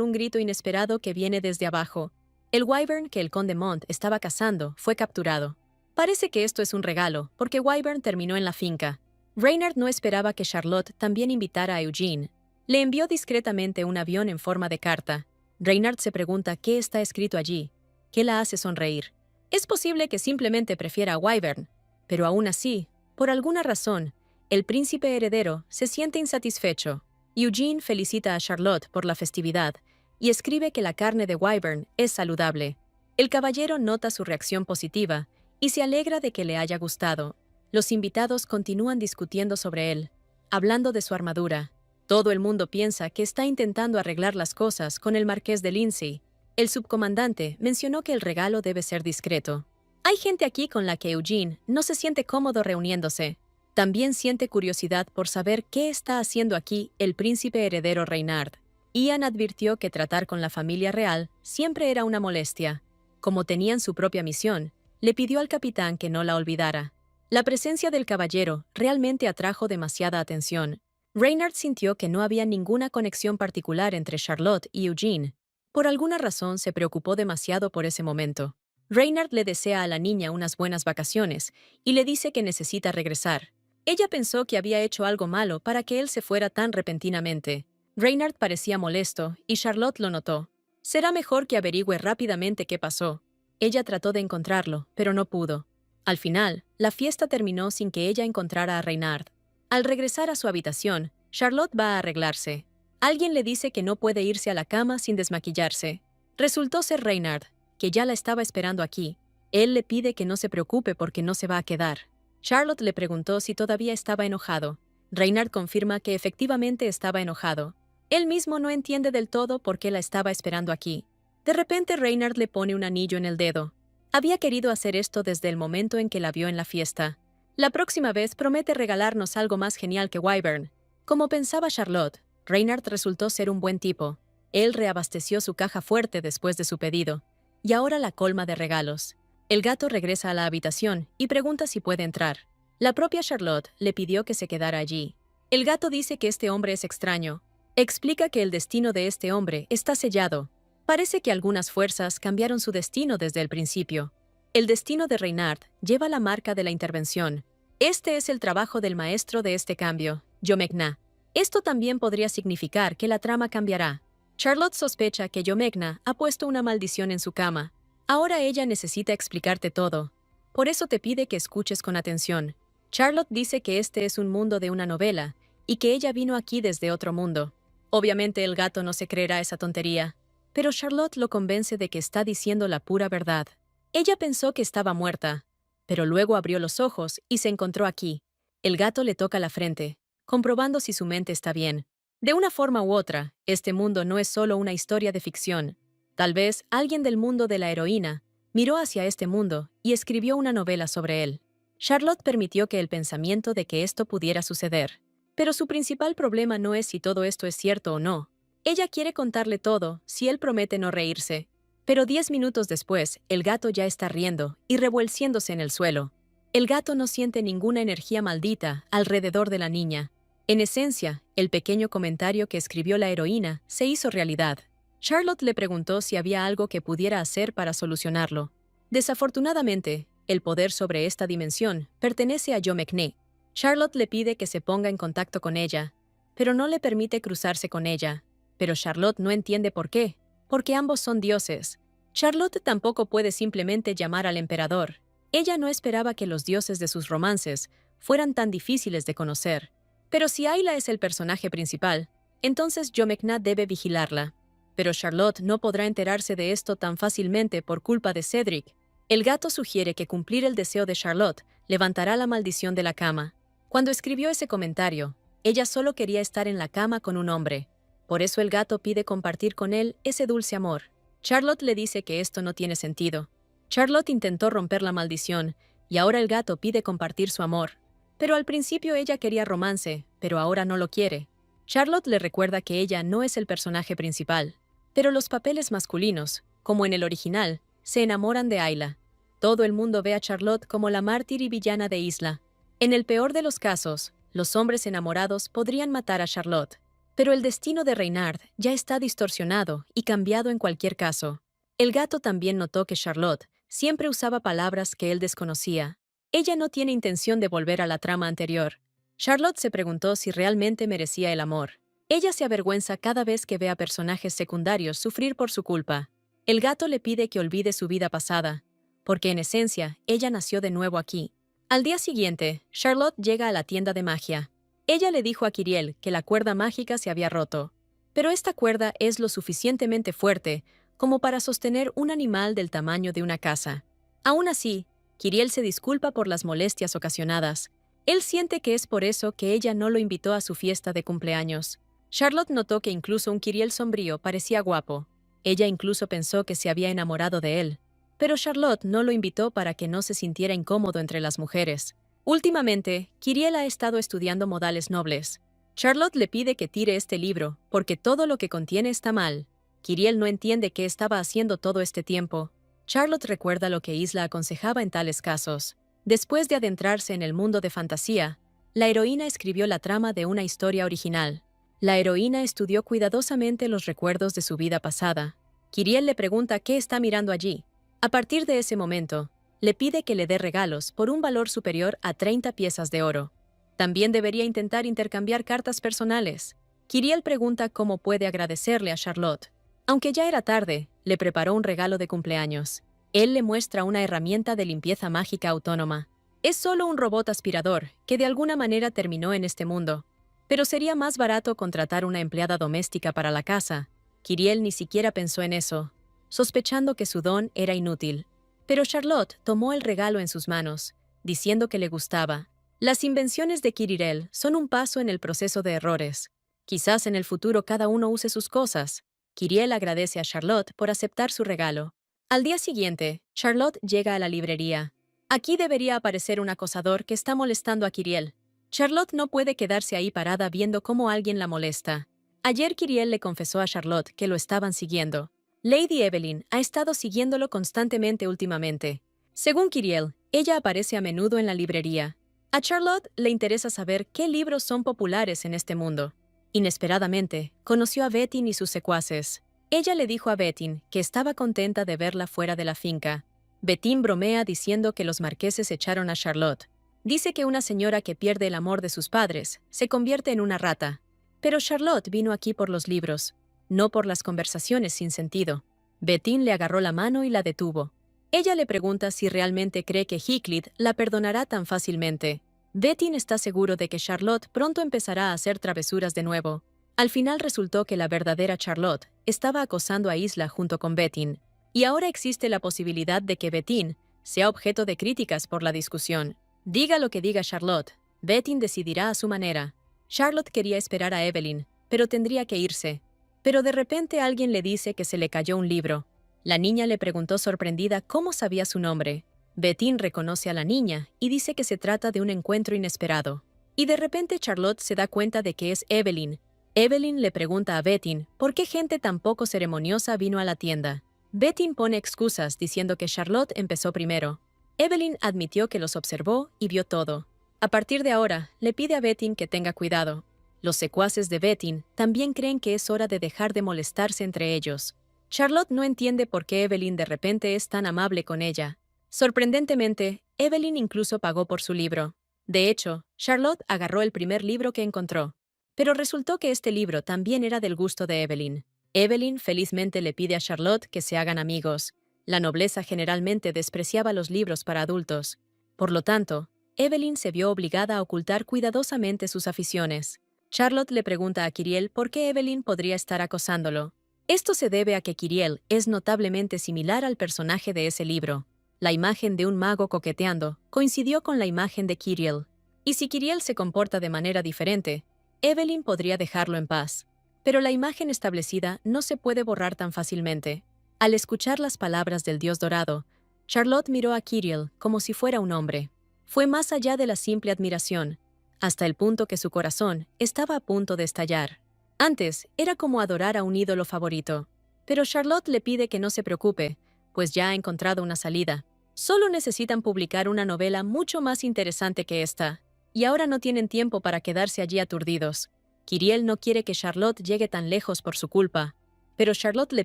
un grito inesperado que viene desde abajo. El Wyvern que el conde Mont estaba cazando fue capturado. Parece que esto es un regalo, porque Wyvern terminó en la finca. Reynard no esperaba que Charlotte también invitara a Eugene. Le envió discretamente un avión en forma de carta. Reynard se pregunta qué está escrito allí, qué la hace sonreír. Es posible que simplemente prefiera a Wyvern, pero aún así, por alguna razón, el príncipe heredero se siente insatisfecho. Eugene felicita a Charlotte por la festividad y escribe que la carne de Wyvern es saludable. El caballero nota su reacción positiva y se alegra de que le haya gustado. Los invitados continúan discutiendo sobre él, hablando de su armadura. Todo el mundo piensa que está intentando arreglar las cosas con el marqués de Lindsay. El subcomandante mencionó que el regalo debe ser discreto. Hay gente aquí con la que Eugene no se siente cómodo reuniéndose. También siente curiosidad por saber qué está haciendo aquí el príncipe heredero Reynard. Ian advirtió que tratar con la familia real siempre era una molestia. Como tenían su propia misión, le pidió al capitán que no la olvidara. La presencia del caballero realmente atrajo demasiada atención. Reynard sintió que no había ninguna conexión particular entre Charlotte y Eugene. Por alguna razón se preocupó demasiado por ese momento. Reynard le desea a la niña unas buenas vacaciones y le dice que necesita regresar. Ella pensó que había hecho algo malo para que él se fuera tan repentinamente. Reynard parecía molesto y Charlotte lo notó. Será mejor que averigüe rápidamente qué pasó. Ella trató de encontrarlo, pero no pudo. Al final, la fiesta terminó sin que ella encontrara a Reynard. Al regresar a su habitación, Charlotte va a arreglarse. Alguien le dice que no puede irse a la cama sin desmaquillarse. Resultó ser Reynard, que ya la estaba esperando aquí. Él le pide que no se preocupe porque no se va a quedar. Charlotte le preguntó si todavía estaba enojado. Reynard confirma que efectivamente estaba enojado. Él mismo no entiende del todo por qué la estaba esperando aquí. De repente Reynard le pone un anillo en el dedo. Había querido hacer esto desde el momento en que la vio en la fiesta. La próxima vez promete regalarnos algo más genial que Wyvern. Como pensaba Charlotte, Reynard resultó ser un buen tipo. Él reabasteció su caja fuerte después de su pedido, y ahora la colma de regalos. El gato regresa a la habitación y pregunta si puede entrar. La propia Charlotte le pidió que se quedara allí. El gato dice que este hombre es extraño. Explica que el destino de este hombre está sellado. Parece que algunas fuerzas cambiaron su destino desde el principio. El destino de Reynard lleva la marca de la intervención. Este es el trabajo del maestro de este cambio, Yomegna. Esto también podría significar que la trama cambiará. Charlotte sospecha que Yomegna ha puesto una maldición en su cama. Ahora ella necesita explicarte todo. Por eso te pide que escuches con atención. Charlotte dice que este es un mundo de una novela y que ella vino aquí desde otro mundo. Obviamente el gato no se creerá esa tontería, pero Charlotte lo convence de que está diciendo la pura verdad. Ella pensó que estaba muerta, pero luego abrió los ojos y se encontró aquí. El gato le toca la frente, comprobando si su mente está bien. De una forma u otra, este mundo no es solo una historia de ficción. Tal vez alguien del mundo de la heroína miró hacia este mundo y escribió una novela sobre él. Charlotte permitió que el pensamiento de que esto pudiera suceder. Pero su principal problema no es si todo esto es cierto o no. Ella quiere contarle todo si él promete no reírse. Pero 10 minutos después, el gato ya está riendo y revuelciéndose en el suelo. El gato no siente ninguna energía maldita alrededor de la niña. En esencia, el pequeño comentario que escribió la heroína se hizo realidad. Charlotte le preguntó si había algo que pudiera hacer para solucionarlo. Desafortunadamente, el poder sobre esta dimensión pertenece a Yomegna. Charlotte le pide que se ponga en contacto con ella, pero no le permite cruzarse con ella. Pero Charlotte no entiende por qué, porque ambos son dioses. Charlotte tampoco puede simplemente llamar al emperador. Ella no esperaba que los dioses de sus romances fueran tan difíciles de conocer. Pero si Ayla es el personaje principal, entonces Yomegna debe vigilarla. Pero Charlotte no podrá enterarse de esto tan fácilmente por culpa de Cedric. El gato sugiere que cumplir el deseo de Charlotte levantará la maldición de la cama. Cuando escribió ese comentario, ella solo quería estar en la cama con un hombre. Por eso el gato pide compartir con él ese dulce amor. Charlotte le dice que esto no tiene sentido. Charlotte intentó romper la maldición, y ahora el gato pide compartir su amor. Pero al principio ella quería romance, pero ahora no lo quiere. Charlotte le recuerda que ella no es el personaje principal. Pero los papeles masculinos, como en el original, se enamoran de Ayla. Todo el mundo ve a Charlotte como la mártir y villana de Isla. En el peor de los casos, los hombres enamorados podrían matar a Charlotte. Pero el destino de Reynard ya está distorsionado y cambiado en cualquier caso. El gato también notó que Charlotte siempre usaba palabras que él desconocía. Ella no tiene intención de volver a la trama anterior. Charlotte se preguntó si realmente merecía el amor. Ella se avergüenza cada vez que ve a personajes secundarios sufrir por su culpa. El gato le pide que olvide su vida pasada, porque en esencia, ella nació de nuevo aquí. Al día siguiente, Charlotte llega a la tienda de magia. Ella le dijo a Kyriel que la cuerda mágica se había roto, pero esta cuerda es lo suficientemente fuerte como para sostener un animal del tamaño de una casa. Aún así, Kyriel se disculpa por las molestias ocasionadas. Él siente que es por eso que ella no lo invitó a su fiesta de cumpleaños. Charlotte notó que incluso un Kyriel sombrío parecía guapo. Ella incluso pensó que se había enamorado de él. Pero Charlotte no lo invitó para que no se sintiera incómodo entre las mujeres. Últimamente, Kyriel ha estado estudiando modales nobles. Charlotte le pide que tire este libro, porque todo lo que contiene está mal. Kyriel no entiende qué estaba haciendo todo este tiempo. Charlotte recuerda lo que Isla aconsejaba en tales casos. Después de adentrarse en el mundo de fantasía, la heroína escribió la trama de una historia original. La heroína estudió cuidadosamente los recuerdos de su vida pasada. Kyriel le pregunta qué está mirando allí. A partir de ese momento, le pide que le dé regalos por un valor superior a 30 piezas de oro. También debería intentar intercambiar cartas personales. Kyriel pregunta cómo puede agradecerle a Charlotte. Aunque ya era tarde, le preparó un regalo de cumpleaños. Él le muestra una herramienta de limpieza mágica autónoma. Es solo un robot aspirador que de alguna manera terminó en este mundo. Pero sería más barato contratar una empleada doméstica para la casa. Kyriel ni siquiera pensó en eso, sospechando que su don era inútil. Pero Charlotte tomó el regalo en sus manos, diciendo que le gustaba. Las invenciones de Kyriel son un paso en el proceso de errores. Quizás en el futuro cada uno use sus cosas. Kyriel agradece a Charlotte por aceptar su regalo. Al día siguiente, Charlotte llega a la librería. Aquí debería aparecer un acosador que está molestando a Kyriel. Charlotte no puede quedarse ahí parada viendo cómo alguien la molesta. Ayer Kyriel le confesó a Charlotte que lo estaban siguiendo. Lady Evelyn ha estado siguiéndolo constantemente últimamente. Según Kyriel, ella aparece a menudo en la librería. A Charlotte le interesa saber qué libros son populares en este mundo. Inesperadamente, conoció a Bettin y sus secuaces. Ella le dijo a Bettin que estaba contenta de verla fuera de la finca. Bettin bromea diciendo que los marqueses echaron a Charlotte. Dice que una señora que pierde el amor de sus padres se convierte en una rata. Pero Charlotte vino aquí por los libros, no por las conversaciones sin sentido. Bettin le agarró la mano y la detuvo. Ella le pregunta si realmente cree que Heathcliff la perdonará tan fácilmente. Bettin está seguro de que Charlotte pronto empezará a hacer travesuras de nuevo. Al final resultó que la verdadera Charlotte estaba acosando a Isla junto con Bettin, y ahora existe la posibilidad de que Bettin sea objeto de críticas por la discusión. Diga lo que diga Charlotte, Bettin decidirá a su manera. Charlotte quería esperar a Evelyn, pero tendría que irse. Pero de repente alguien le dice que se le cayó un libro. La niña le preguntó sorprendida cómo sabía su nombre. Bettin reconoce a la niña y dice que se trata de un encuentro inesperado. Y de repente Charlotte se da cuenta de que es Evelyn. Evelyn le pregunta a Bettin por qué gente tan poco ceremoniosa vino a la tienda. Bettin pone excusas diciendo que Charlotte empezó primero. Evelyn admitió que los observó y vio todo. A partir de ahora, le pide a Bettin que tenga cuidado. Los secuaces de Bettin también creen que es hora de dejar de molestarse entre ellos. Charlotte no entiende por qué Evelyn de repente es tan amable con ella. Sorprendentemente, Evelyn incluso pagó por su libro. De hecho, Charlotte agarró el primer libro que encontró. Pero resultó que este libro también era del gusto de Evelyn. Evelyn felizmente le pide a Charlotte que se hagan amigos. La nobleza generalmente despreciaba los libros para adultos. Por lo tanto, Evelyn se vio obligada a ocultar cuidadosamente sus aficiones. Charlotte le pregunta a Kyriel por qué Evelyn podría estar acosándolo. Esto se debe a que Kyriel es notablemente similar al personaje de ese libro. La imagen de un mago coqueteando coincidió con la imagen de Kyriel. Y si Kyriel se comporta de manera diferente, Evelyn podría dejarlo en paz. Pero la imagen establecida no se puede borrar tan fácilmente. Al escuchar las palabras del dios dorado, Charlotte miró a Kyriel como si fuera un hombre. Fue más allá de la simple admiración, hasta el punto que su corazón estaba a punto de estallar. Antes, era como adorar a un ídolo favorito. Pero Charlotte le pide que no se preocupe, pues ya ha encontrado una salida. Solo necesitan publicar una novela mucho más interesante que esta. y ahora no tienen tiempo para quedarse allí aturdidos. Kiriel no quiere que Charlotte llegue tan lejos por su culpa, pero Charlotte le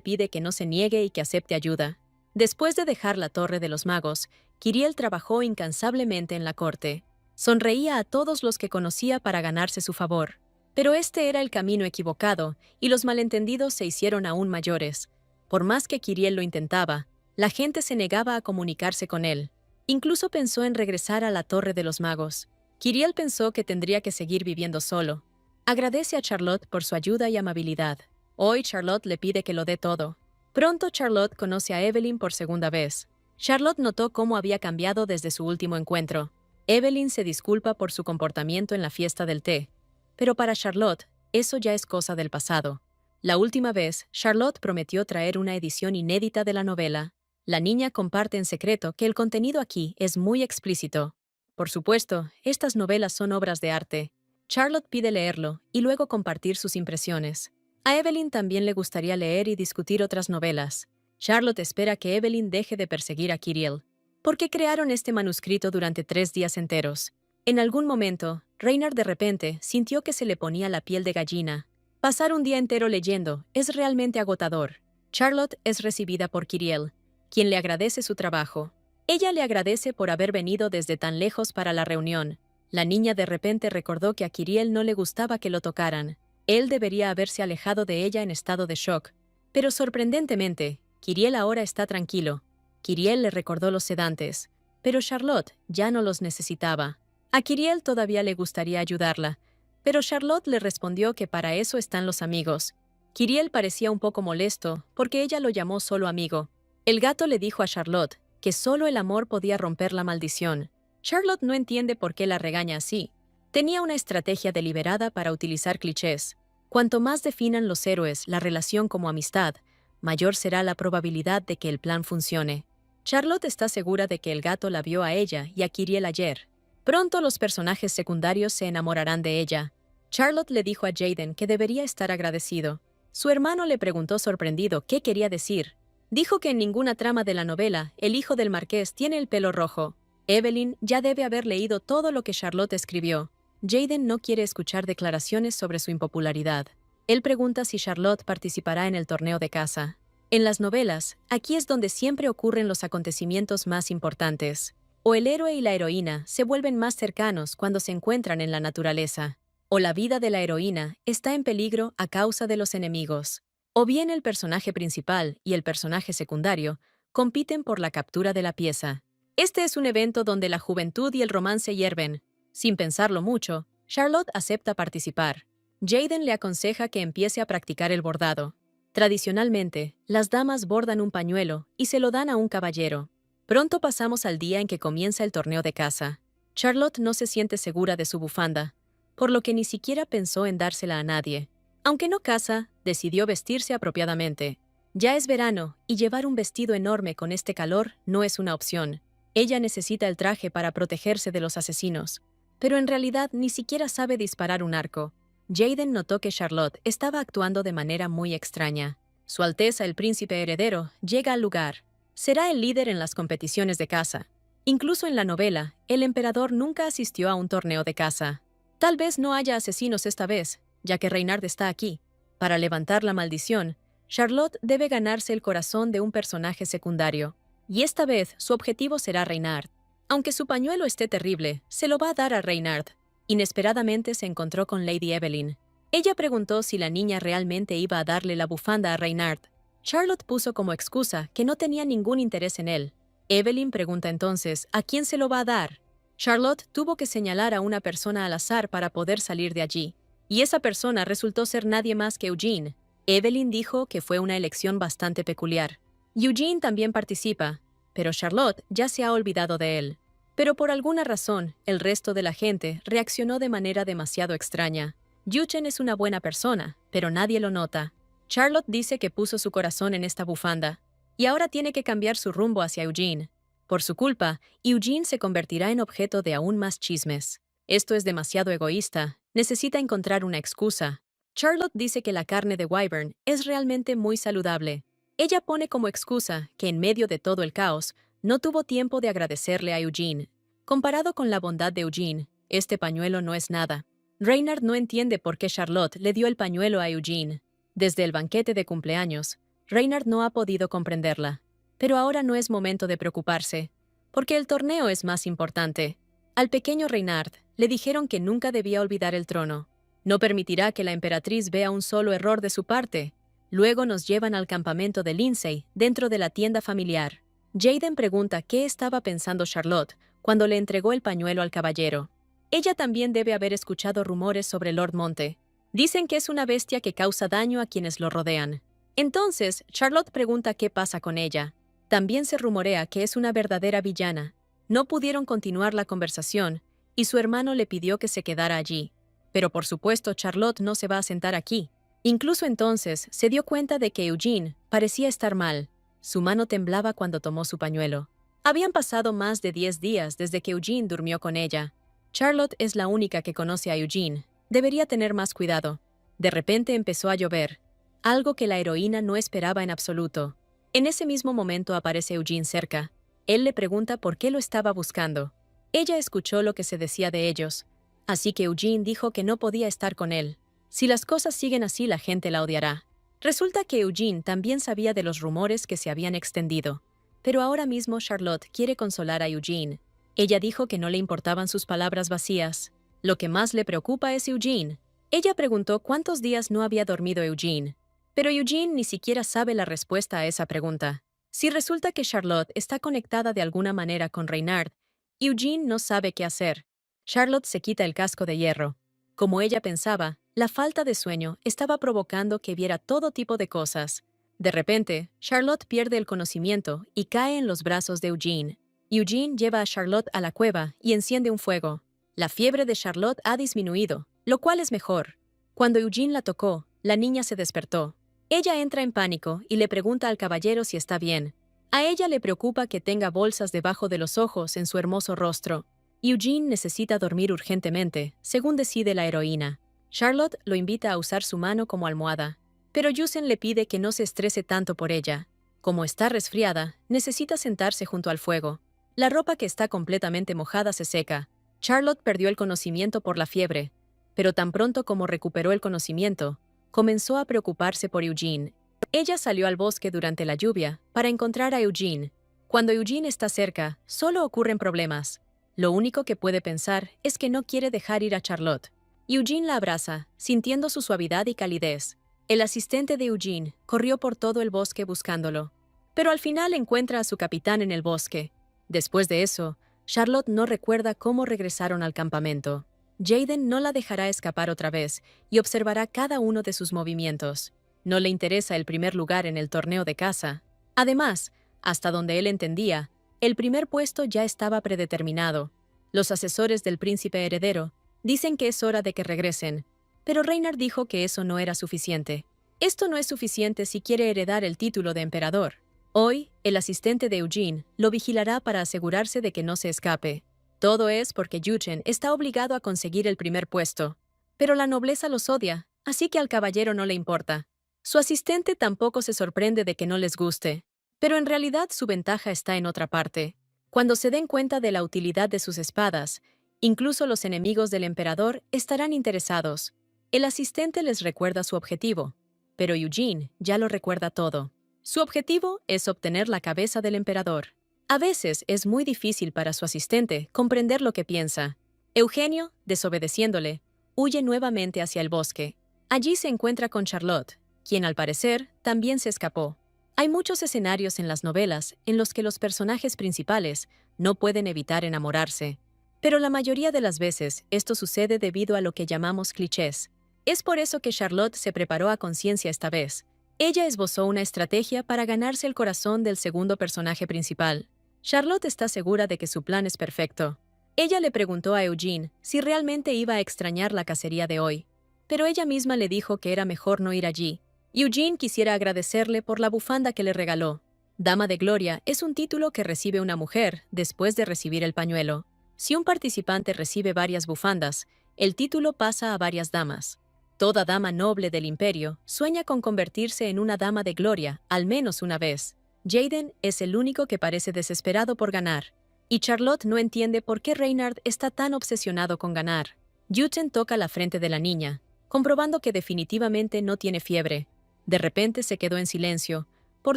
pide que no se niegue y que acepte ayuda. Después de dejar la Torre de los Magos, Kiriel trabajó incansablemente en la corte. Sonreía a todos los que conocía para ganarse su favor. Pero este era el camino equivocado, y los malentendidos se hicieron aún mayores. Por más que Kiriel lo intentaba, la gente se negaba a comunicarse con él. Incluso pensó en regresar a la Torre de los Magos. Kiriel pensó que tendría que seguir viviendo solo. Agradece a Charlotte por su ayuda y amabilidad. Hoy Charlotte le pide que lo dé todo. Pronto Charlotte conoce a Evelyn por segunda vez. Charlotte notó cómo había cambiado desde su último encuentro. Evelyn se disculpa por su comportamiento en la fiesta del té. Pero para Charlotte, eso ya es cosa del pasado. La última vez, Charlotte prometió traer una edición inédita de la novela. La niña comparte en secreto que el contenido aquí es muy explícito. Por supuesto, estas novelas son obras de arte. Charlotte pide leerlo y luego compartir sus impresiones. A Evelyn también le gustaría leer y discutir otras novelas. Charlotte espera que Evelyn deje de perseguir a Kiriel. ¿Por qué crearon este manuscrito durante 3 días enteros? En algún momento, Reynard de repente sintió que se le ponía la piel de gallina. Pasar un día entero leyendo es realmente agotador. Charlotte es recibida por Kiriel, quien le agradece su trabajo. Ella le agradece por haber venido desde tan lejos para la reunión. La niña de repente recordó que a Kiriel no le gustaba que lo tocaran. Él debería haberse alejado de ella en estado de shock. Pero sorprendentemente, Kiriel ahora está tranquilo. Kiriel le recordó los sedantes, pero Charlotte ya no los necesitaba. A Kiriel todavía le gustaría ayudarla, pero Charlotte le respondió que para eso están los amigos. Kiriel parecía un poco molesto porque ella lo llamó solo amigo. El gato le dijo a Charlotte que solo el amor podía romper la maldición. Charlotte no entiende por qué la regaña así. Tenía una estrategia deliberada para utilizar clichés. Cuanto más definan los héroes la relación como amistad, mayor será la probabilidad de que el plan funcione. Charlotte está segura de que el gato la vio a ella y a Kiriel ayer. Pronto los personajes secundarios se enamorarán de ella. Charlotte le dijo a Jaden que debería estar agradecido. Su hermano le preguntó sorprendido qué quería decir. Dijo que en ninguna trama de la novela el hijo del marqués tiene el pelo rojo. Evelyn ya debe haber leído todo lo que Charlotte escribió. Jaden no quiere escuchar declaraciones sobre su impopularidad. Él pregunta si Charlotte participará en el torneo de caza. En las novelas, aquí es donde siempre ocurren los acontecimientos más importantes. O el héroe y la heroína se vuelven más cercanos cuando se encuentran en la naturaleza, o la vida de la heroína está en peligro a causa de los enemigos. O bien el personaje principal y el personaje secundario compiten por la captura de la pieza. Este es un evento donde la juventud y el romance hierven. Sin pensarlo mucho, Charlotte acepta participar. Jaden le aconseja que empiece a practicar el bordado. Tradicionalmente, las damas bordan un pañuelo y se lo dan a un caballero. Pronto pasamos al día en que comienza el torneo de caza. Charlotte no se siente segura de su bufanda, por lo que ni siquiera pensó en dársela a nadie. Aunque no caza, decidió vestirse apropiadamente. Ya es verano, y llevar un vestido enorme con este calor no es una opción. Ella necesita el traje para protegerse de los asesinos, pero en realidad ni siquiera sabe disparar un arco. Jaden notó que Charlotte estaba actuando de manera muy extraña. Su Alteza el Príncipe Heredero llega al lugar. Será el líder en las competiciones de caza. Incluso en la novela, el emperador nunca asistió a un torneo de caza. Tal vez no haya asesinos esta vez, ya que Reynard está aquí. Para levantar la maldición, Charlotte debe ganarse el corazón de un personaje secundario. Y esta vez su objetivo será Reynard. Aunque su pañuelo esté terrible, se lo va a dar a Reynard. Inesperadamente se encontró con Lady Evelyn. Ella preguntó si la niña realmente iba a darle la bufanda a Reynard. Charlotte puso como excusa que no tenía ningún interés en él. Evelyn pregunta entonces a quién se lo va a dar. Charlotte tuvo que señalar a una persona al azar para poder salir de allí. Y esa persona resultó ser nadie más que Eugene. Evelyn dijo que fue una elección bastante peculiar. Eugene también participa, pero Charlotte ya se ha olvidado de él. Pero por alguna razón, el resto de la gente reaccionó de manera demasiado extraña. Eugene es una buena persona, pero nadie lo nota. Charlotte dice que puso su corazón en esta bufanda, y ahora tiene que cambiar su rumbo hacia Eugene. Por su culpa, Eugene se convertirá en objeto de aún más chismes. Esto es demasiado egoísta, necesita encontrar una excusa. Charlotte dice que la carne de Wyvern es realmente muy saludable. Ella pone como excusa que en medio de todo el caos, no tuvo tiempo de agradecerle a Eugene. Comparado con la bondad de Eugene, Este pañuelo no es nada. Reynard no entiende por qué Charlotte le dio el pañuelo a Eugene. Desde el banquete de cumpleaños, Reynard no ha podido comprenderla. Pero ahora no es momento de preocuparse, porque el torneo es más importante. Al pequeño Reynard le dijeron que nunca debía olvidar el trono. No permitirá que la emperatriz vea un solo error de su parte. Luego nos llevan al campamento de Lindsay, dentro de la tienda familiar. Jaden pregunta qué estaba pensando Charlotte cuando le entregó el pañuelo al caballero. Ella también debe haber escuchado rumores sobre Lord Monte. Dicen que es una bestia que causa daño a quienes lo rodean. Entonces, Charlotte pregunta qué pasa con ella. También se rumorea que es una verdadera villana. No pudieron continuar la conversación, y su hermano le pidió que se quedara allí. Pero por supuesto, Charlotte no se va a sentar aquí. Incluso entonces se dio cuenta de que Eugene parecía estar mal. Su mano temblaba cuando tomó su pañuelo. Habían pasado más de 10 días desde que Eugene durmió con ella. Charlotte es la única que conoce a Eugene. Debería tener más cuidado. De repente empezó a llover, algo que la heroína no esperaba en absoluto. En ese mismo momento aparece Eugene cerca. Él le pregunta por qué lo estaba buscando. Ella escuchó lo que se decía de ellos, así que Eugene dijo que no podía estar con él. Si las cosas siguen así, la gente la odiará. Resulta que Eugene también sabía de los rumores que se habían extendido. Pero ahora mismo Charlotte quiere consolar a Eugene. Ella dijo que no le importaban sus palabras vacías. Lo que más le preocupa es Eugene. Ella preguntó cuántos días no había dormido Eugene. Pero Eugene ni siquiera sabe la respuesta a esa pregunta. Si resulta que Charlotte está conectada de alguna manera con Reynard, Eugene no sabe qué hacer. Charlotte se quita el casco de hierro. Como ella pensaba, la falta de sueño estaba provocando que viera todo tipo de cosas. De repente, Charlotte pierde el conocimiento y cae en los brazos de Eugene. Eugene lleva a Charlotte a la cueva y enciende un fuego. La fiebre de Charlotte ha disminuido, lo cual es mejor. Cuando Eugene la tocó, la niña se despertó. Ella entra en pánico y le pregunta al caballero si está bien. A ella le preocupa que tenga bolsas debajo de los ojos en su hermoso rostro. Eugene necesita dormir urgentemente, según decide la heroína. Charlotte lo invita a usar su mano como almohada, pero Yusen le pide que no se estrese tanto por ella. Como está resfriada, necesita sentarse junto al fuego. La ropa que está completamente mojada se seca. Charlotte perdió el conocimiento por la fiebre, pero tan pronto como recuperó el conocimiento, comenzó a preocuparse por Eugene. Ella salió al bosque durante la lluvia para encontrar a Eugene. Cuando Eugene está cerca, solo ocurren problemas. Lo único que puede pensar es que no quiere dejar ir a Charlotte. Eugene la abraza, sintiendo su suavidad y calidez. El asistente de Eugene corrió por todo el bosque buscándolo, pero al final encuentra a su capitán en el bosque. Después de eso, Charlotte no recuerda cómo regresaron al campamento. Jaden no la dejará escapar otra vez y observará cada uno de sus movimientos. No le interesa el primer lugar en el torneo de caza. Además, hasta donde él entendía, el primer puesto ya estaba predeterminado. Los asesores del príncipe heredero dicen que es hora de que regresen, pero Reynard dijo que eso no era suficiente. Esto no es suficiente si quiere heredar el título de emperador. Hoy, el asistente de Eugene lo vigilará para asegurarse de que no se escape. Todo es porque Yuchen está obligado a conseguir el primer puesto. Pero la nobleza los odia, así que al caballero no le importa. Su asistente tampoco se sorprende de que no les guste. Pero en realidad su ventaja está en otra parte. Cuando se den cuenta de la utilidad de sus espadas, incluso los enemigos del emperador estarán interesados. El asistente les recuerda su objetivo, pero Eugene ya lo recuerda todo. Su objetivo es obtener la cabeza del emperador. A veces es muy difícil para su asistente comprender lo que piensa. Eugenio, desobedeciéndole, huye nuevamente hacia el bosque. Allí se encuentra con Charlotte, quien al parecer también se escapó. Hay muchos escenarios en las novelas en los que los personajes principales no pueden evitar enamorarse. Pero la mayoría de las veces esto sucede debido a lo que llamamos clichés. Es por eso que Charlotte se preparó a conciencia esta vez. Ella esbozó una estrategia para ganarse el corazón del segundo personaje principal. Charlotte está segura de que su plan es perfecto. Ella le preguntó a Eugene si realmente iba a extrañar la cacería de hoy, pero ella misma le dijo que era mejor no ir allí. Eugene quisiera agradecerle por la bufanda que le regaló. Dama de Gloria es un título que recibe una mujer después de recibir el pañuelo. Si un participante recibe varias bufandas, el título pasa a varias damas. Toda dama noble del imperio sueña con convertirse en una dama de gloria al menos una vez. Jaden es el único que parece desesperado por ganar. Y Charlotte no entiende por qué Reynard está tan obsesionado con ganar. Juten toca la frente de la niña, comprobando que definitivamente no tiene fiebre. De repente se quedó en silencio, por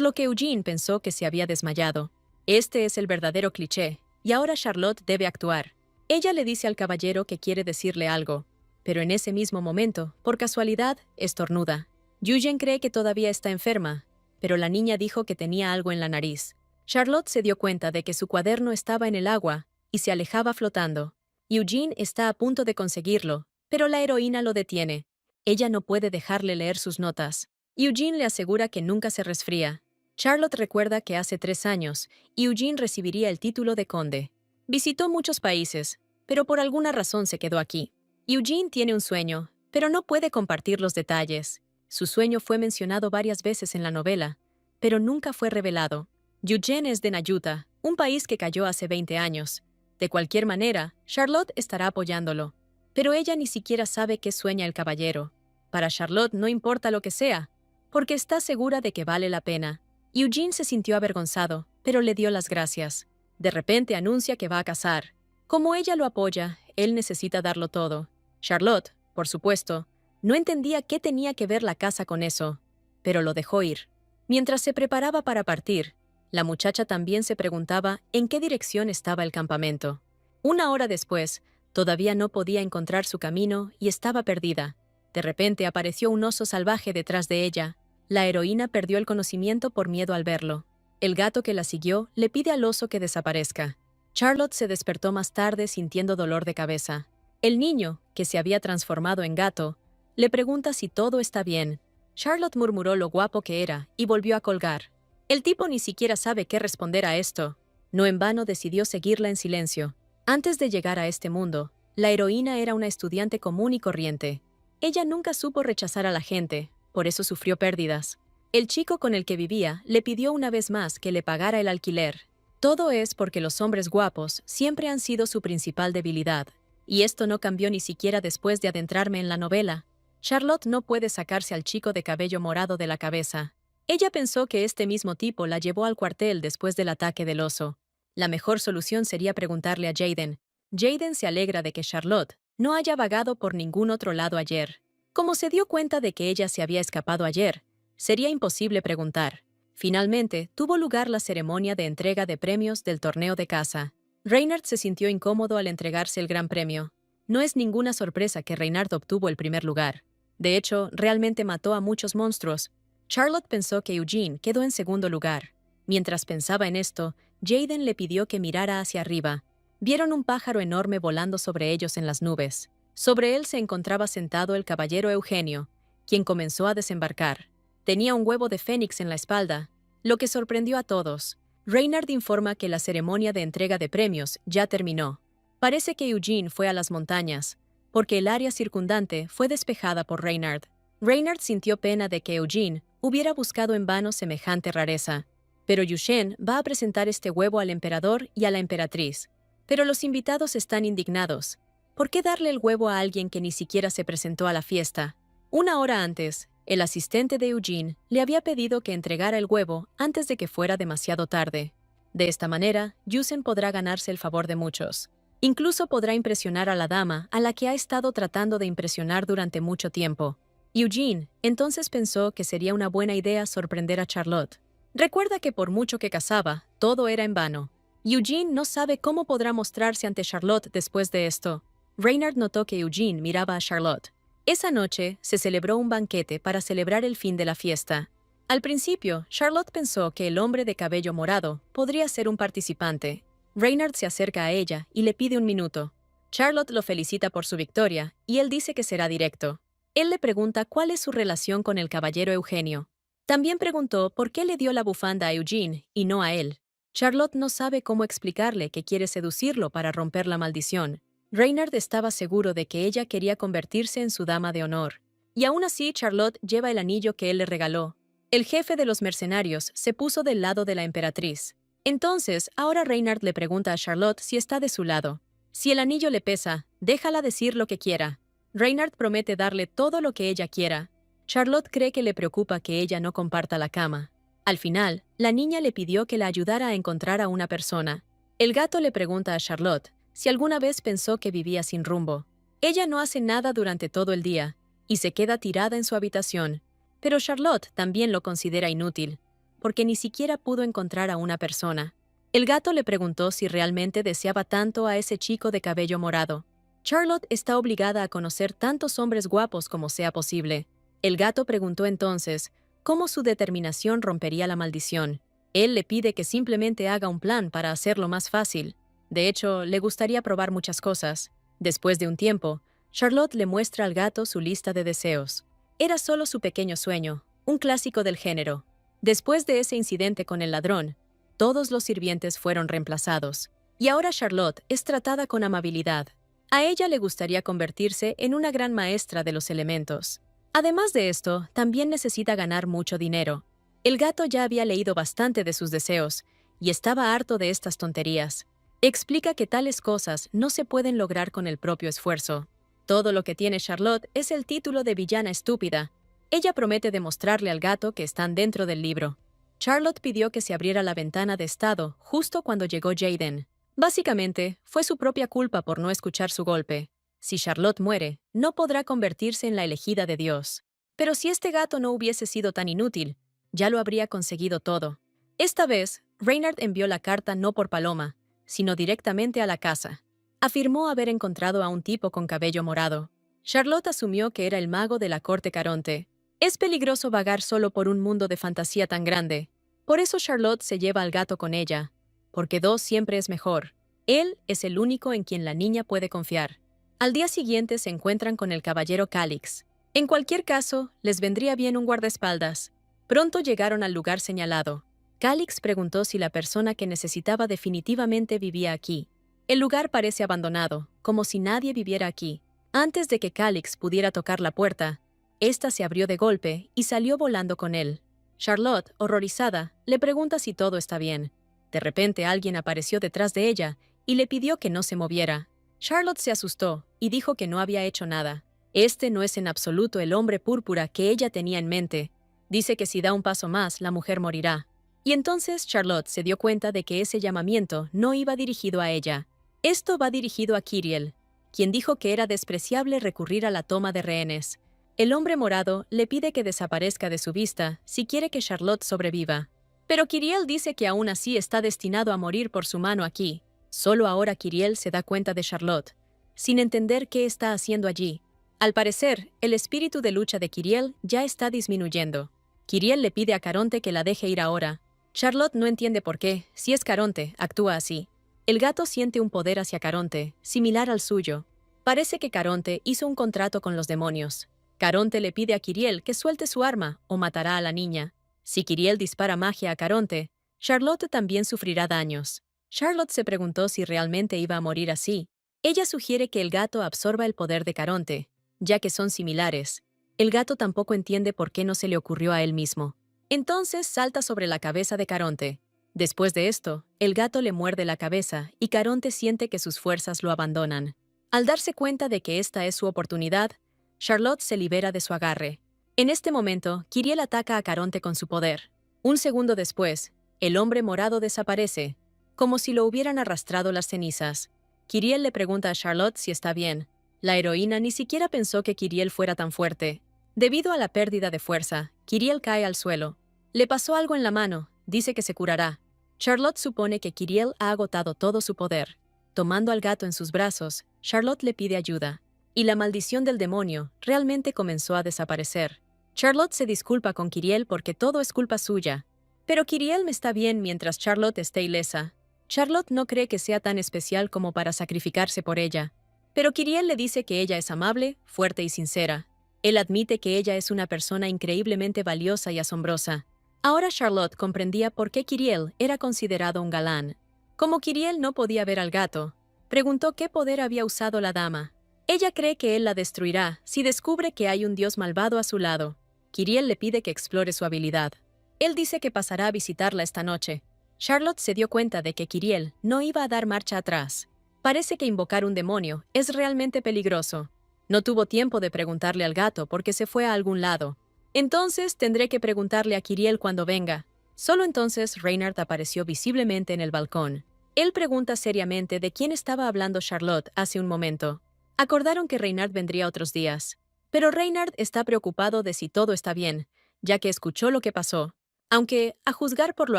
lo que Eugene pensó que se había desmayado. Este es el verdadero cliché, y ahora Charlotte debe actuar. Ella le dice al caballero que quiere decirle algo, pero en ese mismo momento, por casualidad, estornuda. Eugene cree que todavía está enferma, pero la niña dijo que tenía algo en la nariz. Charlotte se dio cuenta de que su cuaderno estaba en el agua y se alejaba flotando. Eugene está a punto de conseguirlo, pero la heroína lo detiene. Ella no puede dejarle leer sus notas. Eugene le asegura que nunca se resfría. Charlotte recuerda que hace 3 años, Eugene recibiría el título de conde. Visitó muchos países, pero por alguna razón se quedó aquí. Eugene tiene un sueño, pero no puede compartir los detalles. Su sueño fue mencionado varias veces en la novela, pero nunca fue revelado. Eugene es de Nayuta, un país que cayó hace 20 años. De cualquier manera, Charlotte estará apoyándolo. Pero ella ni siquiera sabe qué sueña el caballero. Para Charlotte no importa lo que sea, porque está segura de que vale la pena. Eugene se sintió avergonzado, pero le dio las gracias. De repente anuncia que va a casar. Como ella lo apoya, él necesita darlo todo. Charlotte, por supuesto, no entendía qué tenía que ver la casa con eso, pero lo dejó ir. Mientras se preparaba para partir, la muchacha también se preguntaba en qué dirección estaba el campamento. 1 hora después, todavía no podía encontrar su camino y estaba perdida. De repente apareció un oso salvaje detrás de ella. La heroína perdió el conocimiento por miedo al verlo. El gato que la siguió le pide al oso que desaparezca. Charlotte se despertó más tarde sintiendo dolor de cabeza. El niño, que se había transformado en gato, le pregunta si todo está bien. Charlotte murmuró lo guapo que era y volvió a colgar. El tipo ni siquiera sabe qué responder a esto. No en vano decidió seguirla en silencio. Antes de llegar a este mundo, la heroína era una estudiante común y corriente. Ella nunca supo rechazar a la gente, por eso sufrió pérdidas. El chico con el que vivía le pidió una vez más que le pagara el alquiler. Todo es porque los hombres guapos siempre han sido su principal debilidad. Y esto no cambió ni siquiera después de adentrarme en la novela. Charlotte no puede sacarse al chico de cabello morado de la cabeza. Ella pensó que este mismo tipo la llevó al cuartel después del ataque del oso. La mejor solución sería preguntarle a Jaden. Jaden se alegra de que Charlotte no haya vagado por ningún otro lado ayer. Como se dio cuenta de que ella se había escapado ayer, sería imposible preguntar. Finalmente, tuvo lugar la ceremonia de entrega de premios del torneo de caza. Reynard se sintió incómodo al entregarse el gran premio. No es ninguna sorpresa que Reynard obtuvo el primer lugar. De hecho, realmente mató a muchos monstruos. Charlotte pensó que Eugene quedó en segundo lugar. Mientras pensaba en esto, Jaden le pidió que mirara hacia arriba. Vieron un pájaro enorme volando sobre ellos en las nubes. Sobre él se encontraba sentado el caballero Eugenio, quien comenzó a desembarcar. Tenía un huevo de fénix en la espalda, lo que sorprendió a todos. Reynard informa que la ceremonia de entrega de premios ya terminó. Parece que Eugene fue a las montañas, porque el área circundante fue despejada por Reynard. Reynard sintió pena de que Eugene hubiera buscado en vano semejante rareza. Pero Eugene va a presentar este huevo al emperador y a la emperatriz. Pero los invitados están indignados. ¿Por qué darle el huevo a alguien que ni siquiera se presentó a la fiesta? 1 hora antes, el asistente de Eugene le había pedido que entregara el huevo antes de que fuera demasiado tarde. De esta manera, Yusen podrá ganarse el favor de muchos. Incluso podrá impresionar a la dama a la que ha estado tratando de impresionar durante mucho tiempo. Eugene entonces pensó que sería una buena idea sorprender a Charlotte. Recuerda que por mucho que cazaba, todo era en vano. Eugene no sabe cómo podrá mostrarse ante Charlotte después de esto. Reynard notó que Eugene miraba a Charlotte. Esa noche se celebró un banquete para celebrar el fin de la fiesta. Al principio, Charlotte pensó que el hombre de cabello morado podría ser un participante. Reynard se acerca a ella y le pide un minuto. Charlotte lo felicita por su victoria y él dice que será directo. Él le pregunta cuál es su relación con el caballero Eugenio. También preguntó por qué le dio la bufanda a Eugene y no a él. Charlotte no sabe cómo explicarle que quiere seducirlo para romper la maldición. Reynard estaba seguro de que ella quería convertirse en su dama de honor. Y aún así Charlotte lleva el anillo que él le regaló. El jefe de los mercenarios se puso del lado de la emperatriz. Entonces, ahora Reynard le pregunta a Charlotte si está de su lado. Si el anillo le pesa, déjala decir lo que quiera. Reynard promete darle todo lo que ella quiera. Charlotte cree que le preocupa que ella no comparta la cama. Al final, la niña le pidió que la ayudara a encontrar a una persona. El gato le pregunta a Charlotte si alguna vez pensó que vivía sin rumbo. Ella no hace nada durante todo el día y se queda tirada en su habitación, pero Charlotte también lo considera inútil, porque ni siquiera pudo encontrar a una persona. El gato le preguntó si realmente deseaba tanto a ese chico de cabello morado. Charlotte está obligada a conocer tantos hombres guapos como sea posible. El gato preguntó entonces cómo su determinación rompería la maldición. Él le pide que simplemente haga un plan para hacerlo más fácil. De hecho, le gustaría probar muchas cosas. Después de un tiempo, Charlotte le muestra al gato su lista de deseos. Era solo su pequeño sueño, un clásico del género. Después de ese incidente con el ladrón, todos los sirvientes fueron reemplazados, y ahora Charlotte es tratada con amabilidad. A ella le gustaría convertirse en una gran maestra de los elementos. Además de esto, también necesita ganar mucho dinero. El gato ya había leído bastante de sus deseos, y estaba harto de estas tonterías. Explica que tales cosas no se pueden lograr con el propio esfuerzo. Todo lo que tiene Charlotte es el título de villana estúpida. Ella promete demostrarle al gato que están dentro del libro. Charlotte pidió que se abriera la ventana de estado justo cuando llegó Jaden. Básicamente, fue su propia culpa por no escuchar su golpe. Si Charlotte muere, no podrá convertirse en la elegida de Dios. Pero si este gato no hubiese sido tan inútil, ya lo habría conseguido todo. Esta vez, Reynard envió la carta no por Paloma, sino directamente a la casa. Afirmó haber encontrado a un tipo con cabello morado. Charlotte asumió que era el mago de la corte Caronte. Es peligroso vagar solo por un mundo de fantasía tan grande. Por eso Charlotte se lleva al gato con ella, porque dos siempre es mejor. Él es el único en quien la niña puede confiar. Al día siguiente se encuentran con el caballero Calix. En cualquier caso, les vendría bien un guardaespaldas. Pronto llegaron al lugar señalado. Calix preguntó si la persona que necesitaba definitivamente vivía aquí. El lugar parece abandonado, como si nadie viviera aquí. Antes de que Calix pudiera tocar la puerta, esta se abrió de golpe y salió volando con él. Charlotte, horrorizada, le pregunta si todo está bien. De repente alguien apareció detrás de ella y le pidió que no se moviera. Charlotte se asustó y dijo que no había hecho nada. Este no es en absoluto el hombre púrpura que ella tenía en mente. Dice que si da un paso más, la mujer morirá. Y entonces Charlotte se dio cuenta de que ese llamamiento no iba dirigido a ella. Esto va dirigido a Kyriel, quien dijo que era despreciable recurrir a la toma de rehenes. El hombre morado le pide que desaparezca de su vista si quiere que Charlotte sobreviva. Pero Kyriel dice que aún así está destinado a morir por su mano aquí. Solo ahora Kyriel se da cuenta de Charlotte, sin entender qué está haciendo allí. Al parecer, el espíritu de lucha de Kyriel ya está disminuyendo. Kyriel le pide a Caronte que la deje ir ahora. Charlotte no entiende por qué, si es Caronte, actúa así. El gato siente un poder hacia Caronte, similar al suyo. Parece que Caronte hizo un contrato con los demonios. Caronte le pide a Kyriel que suelte su arma o matará a la niña. Si Kyriel dispara magia a Caronte, Charlotte también sufrirá daños. Charlotte se preguntó si realmente iba a morir así. Ella sugiere que el gato absorba el poder de Caronte, ya que son similares. El gato tampoco entiende por qué no se le ocurrió a él mismo. Entonces salta sobre la cabeza de Caronte. Después de esto, el gato le muerde la cabeza y Caronte siente que sus fuerzas lo abandonan. Al darse cuenta de que esta es su oportunidad, Charlotte se libera de su agarre. En este momento, Kyriel ataca a Caronte con su poder. Un segundo después, el hombre morado desaparece, como si lo hubieran arrastrado las cenizas. Kyriel le pregunta a Charlotte si está bien. La heroína ni siquiera pensó que Kyriel fuera tan fuerte. Debido a la pérdida de fuerza, Kyriel cae al suelo. Le pasó algo en la mano, dice que se curará. Charlotte supone que Kyriel ha agotado todo su poder. Tomando al gato en sus brazos, Charlotte le pide ayuda. Y la maldición del demonio realmente comenzó a desaparecer. Charlotte se disculpa con Kyriel porque todo es culpa suya. Pero Kyriel está bien mientras Charlotte esté ilesa. Charlotte no cree que sea tan especial como para sacrificarse por ella. Pero Kyriel le dice que ella es amable, fuerte y sincera. Él admite que ella es una persona increíblemente valiosa y asombrosa. Ahora Charlotte comprendía por qué Kyriel era considerado un galán. Como Kyriel no podía ver al gato, preguntó qué poder había usado la dama. Ella cree que él la destruirá si descubre que hay un dios malvado a su lado. Kyriel le pide que explore su habilidad. Él dice que pasará a visitarla esta noche. Charlotte se dio cuenta de que Kyriel no iba a dar marcha atrás. Parece que invocar un demonio es realmente peligroso. No tuvo tiempo de preguntarle al gato porque se fue a algún lado. Entonces tendré que preguntarle a Kyriel cuando venga. Solo entonces Reynard apareció visiblemente en el balcón. Él pregunta seriamente de quién estaba hablando Charlotte hace un momento. Acordaron que Reynard vendría otros días. Pero Reynard está preocupado de si todo está bien, ya que escuchó lo que pasó. Aunque, a juzgar por lo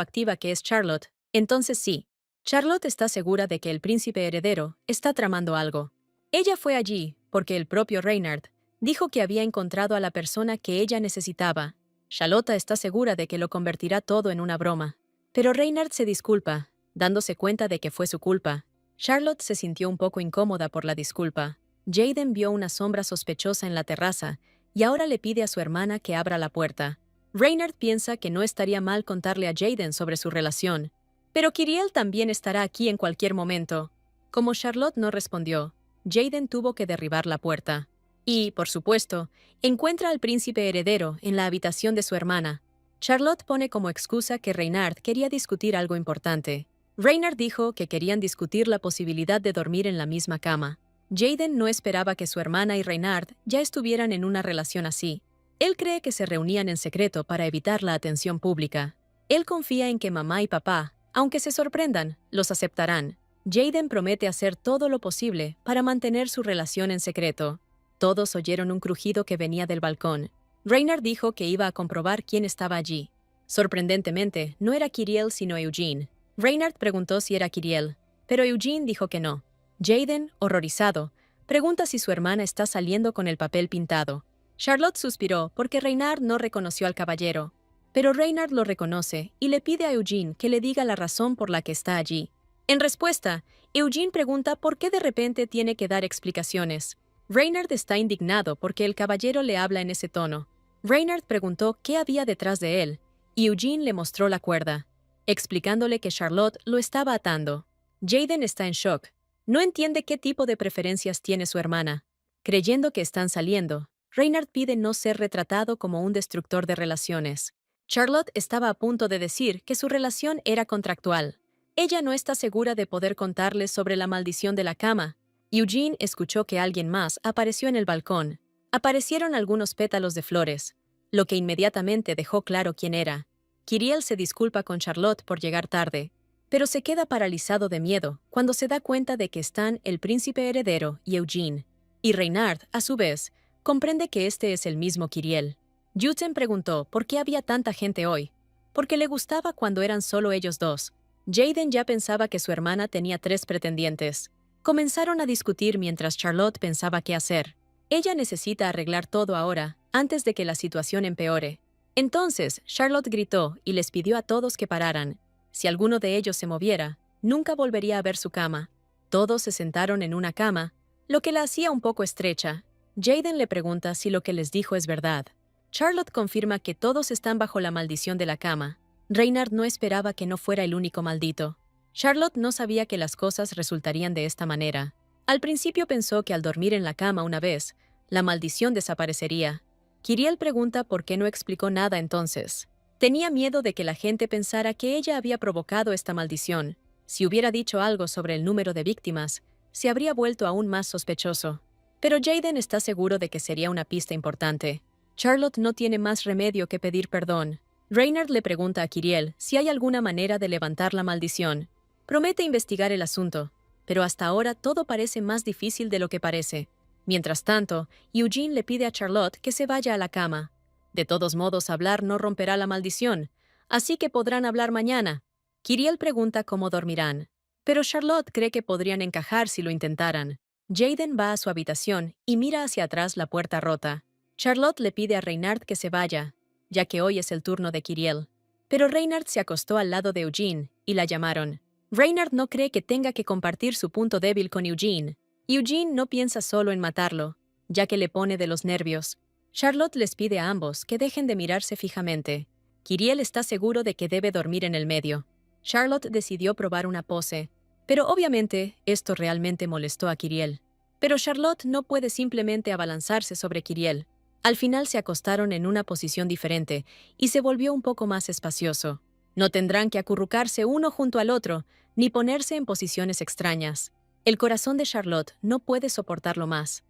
activa que es Charlotte, entonces sí. Charlotte está segura de que el príncipe heredero está tramando algo. Ella fue allí porque el propio Reynard dijo que había encontrado a la persona que ella necesitaba. Charlotte está segura de que lo convertirá todo en una broma. Pero Reynard se disculpa, dándose cuenta de que fue su culpa. Charlotte se sintió un poco incómoda por la disculpa. Jaden vio una sombra sospechosa en la terraza y ahora le pide a su hermana que abra la puerta. Reynard piensa que no estaría mal contarle a Jaden sobre su relación, pero Kyriel también estará aquí en cualquier momento. Como Charlotte no respondió, Jaden tuvo que derribar la puerta. Y, por supuesto, encuentra al príncipe heredero en la habitación de su hermana. Charlotte pone como excusa que Reynard quería discutir algo importante. Reynard dijo que querían discutir la posibilidad de dormir en la misma cama. Jaden no esperaba que su hermana y Reynard ya estuvieran en una relación así. Él cree que se reunían en secreto para evitar la atención pública. Él confía en que mamá y papá, aunque se sorprendan, los aceptarán. Jaden promete hacer todo lo posible para mantener su relación en secreto. Todos oyeron un crujido que venía del balcón. Reynard dijo que iba a comprobar quién estaba allí. Sorprendentemente, no era Kyriel sino Eugene. Reynard preguntó si era Kyriel, pero Eugene dijo que no. Jaden, horrorizado, pregunta si su hermana está saliendo con el papel pintado. Charlotte suspiró porque Reynard no reconoció al caballero. Pero Reynard lo reconoce y le pide a Eugene que le diga la razón por la que está allí. En respuesta, Eugene pregunta por qué de repente tiene que dar explicaciones. Reynard está indignado porque el caballero le habla en ese tono. Reynard preguntó qué había detrás de él, y Eugene le mostró la cuerda, explicándole que Charlotte lo estaba atando. Jaden está en shock. No entiende qué tipo de preferencias tiene su hermana. Creyendo que están saliendo, Reynard pide no ser retratado como un destructor de relaciones. Charlotte estaba a punto de decir que su relación era contractual. Ella no está segura de poder contarles sobre la maldición de la cama. Eugene escuchó que alguien más apareció en el balcón. Aparecieron algunos pétalos de flores, lo que inmediatamente dejó claro quién era. Kyriel se disculpa con Charlotte por llegar tarde, pero se queda paralizado de miedo cuando se da cuenta de que están el príncipe heredero y Eugene. Y Reynard, a su vez, comprende que este es el mismo Kyriel. Juten preguntó por qué había tanta gente hoy. Porque le gustaba cuando eran solo ellos dos. Jaden ya pensaba que su hermana tenía 3 pretendientes. Comenzaron a discutir mientras Charlotte pensaba qué hacer. Ella necesita arreglar todo ahora, antes de que la situación empeore. Entonces, Charlotte gritó y les pidió a todos que pararan. Si alguno de ellos se moviera, nunca volvería a ver su cama. Todos se sentaron en una cama, lo que la hacía un poco estrecha. Jaden le pregunta si lo que les dijo es verdad. Charlotte confirma que todos están bajo la maldición de la cama. Reynard no esperaba que no fuera el único maldito. Charlotte no sabía que las cosas resultarían de esta manera. Al principio pensó que al dormir en la cama una vez, la maldición desaparecería. Kyriel pregunta por qué no explicó nada entonces. Tenía miedo de que la gente pensara que ella había provocado esta maldición. Si hubiera dicho algo sobre el número de víctimas, se habría vuelto aún más sospechoso. Pero Jaden está seguro de que sería una pista importante. Charlotte no tiene más remedio que pedir perdón. Reynard le pregunta a Kyriel si hay alguna manera de levantar la maldición. Promete investigar el asunto, pero hasta ahora todo parece más difícil de lo que parece. Mientras tanto, Eugene le pide a Charlotte que se vaya a la cama. De todos modos, hablar no romperá la maldición, así que podrán hablar mañana. Kyriel pregunta cómo dormirán, pero Charlotte cree que podrían encajar si lo intentaran. Jaden va a su habitación y mira hacia atrás la puerta rota. Charlotte le pide a Reynard que se vaya, ya que hoy es el turno de Kyriel. Pero Reynard se acostó al lado de Eugene y la llamaron. Reynard no cree que tenga que compartir su punto débil con Eugene. Eugene no piensa solo en matarlo, ya que le pone de los nervios. Charlotte les pide a ambos que dejen de mirarse fijamente. Kyriel está seguro de que debe dormir en el medio. Charlotte decidió probar una pose, pero obviamente esto realmente molestó a Kyriel. Pero Charlotte no puede simplemente abalanzarse sobre Kyriel. Al final se acostaron en una posición diferente y se volvió un poco más espacioso. No tendrán que acurrucarse uno junto al otro, ni ponerse en posiciones extrañas. El corazón de Charlotte no puede soportarlo más.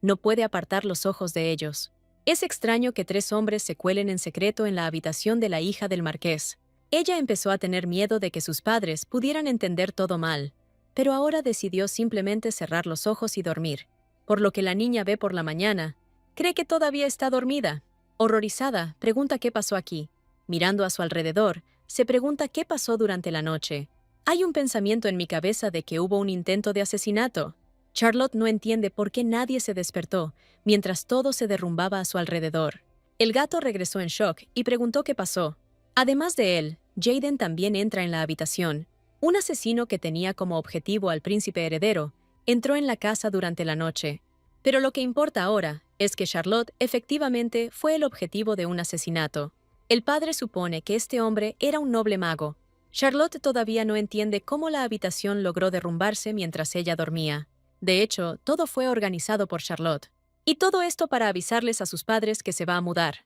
No puede apartar los ojos de ellos. Es extraño que 3 hombres se cuelen en secreto en la habitación de la hija del marqués. Ella empezó a tener miedo de que sus padres pudieran entender todo mal, pero ahora decidió simplemente cerrar los ojos y dormir, por lo que la niña ve por la mañana. Cree que todavía está dormida. Horrorizada, pregunta qué pasó aquí. Mirando a su alrededor, se pregunta qué pasó durante la noche. Hay un pensamiento en mi cabeza de que hubo un intento de asesinato. Charlotte no entiende por qué nadie se despertó, mientras todo se derrumbaba a su alrededor. El gato regresó en shock y preguntó qué pasó. Además de él, Jaden también entra en la habitación. Un asesino que tenía como objetivo al príncipe heredero entró en la casa durante la noche. Pero lo que importa ahora es que Charlotte efectivamente fue el objetivo de un asesinato. El padre supone que este hombre era un noble mago. Charlotte todavía no entiende cómo la habitación logró derrumbarse mientras ella dormía. De hecho, todo fue organizado por Charlotte. Y todo esto para avisarles a sus padres que se va a mudar.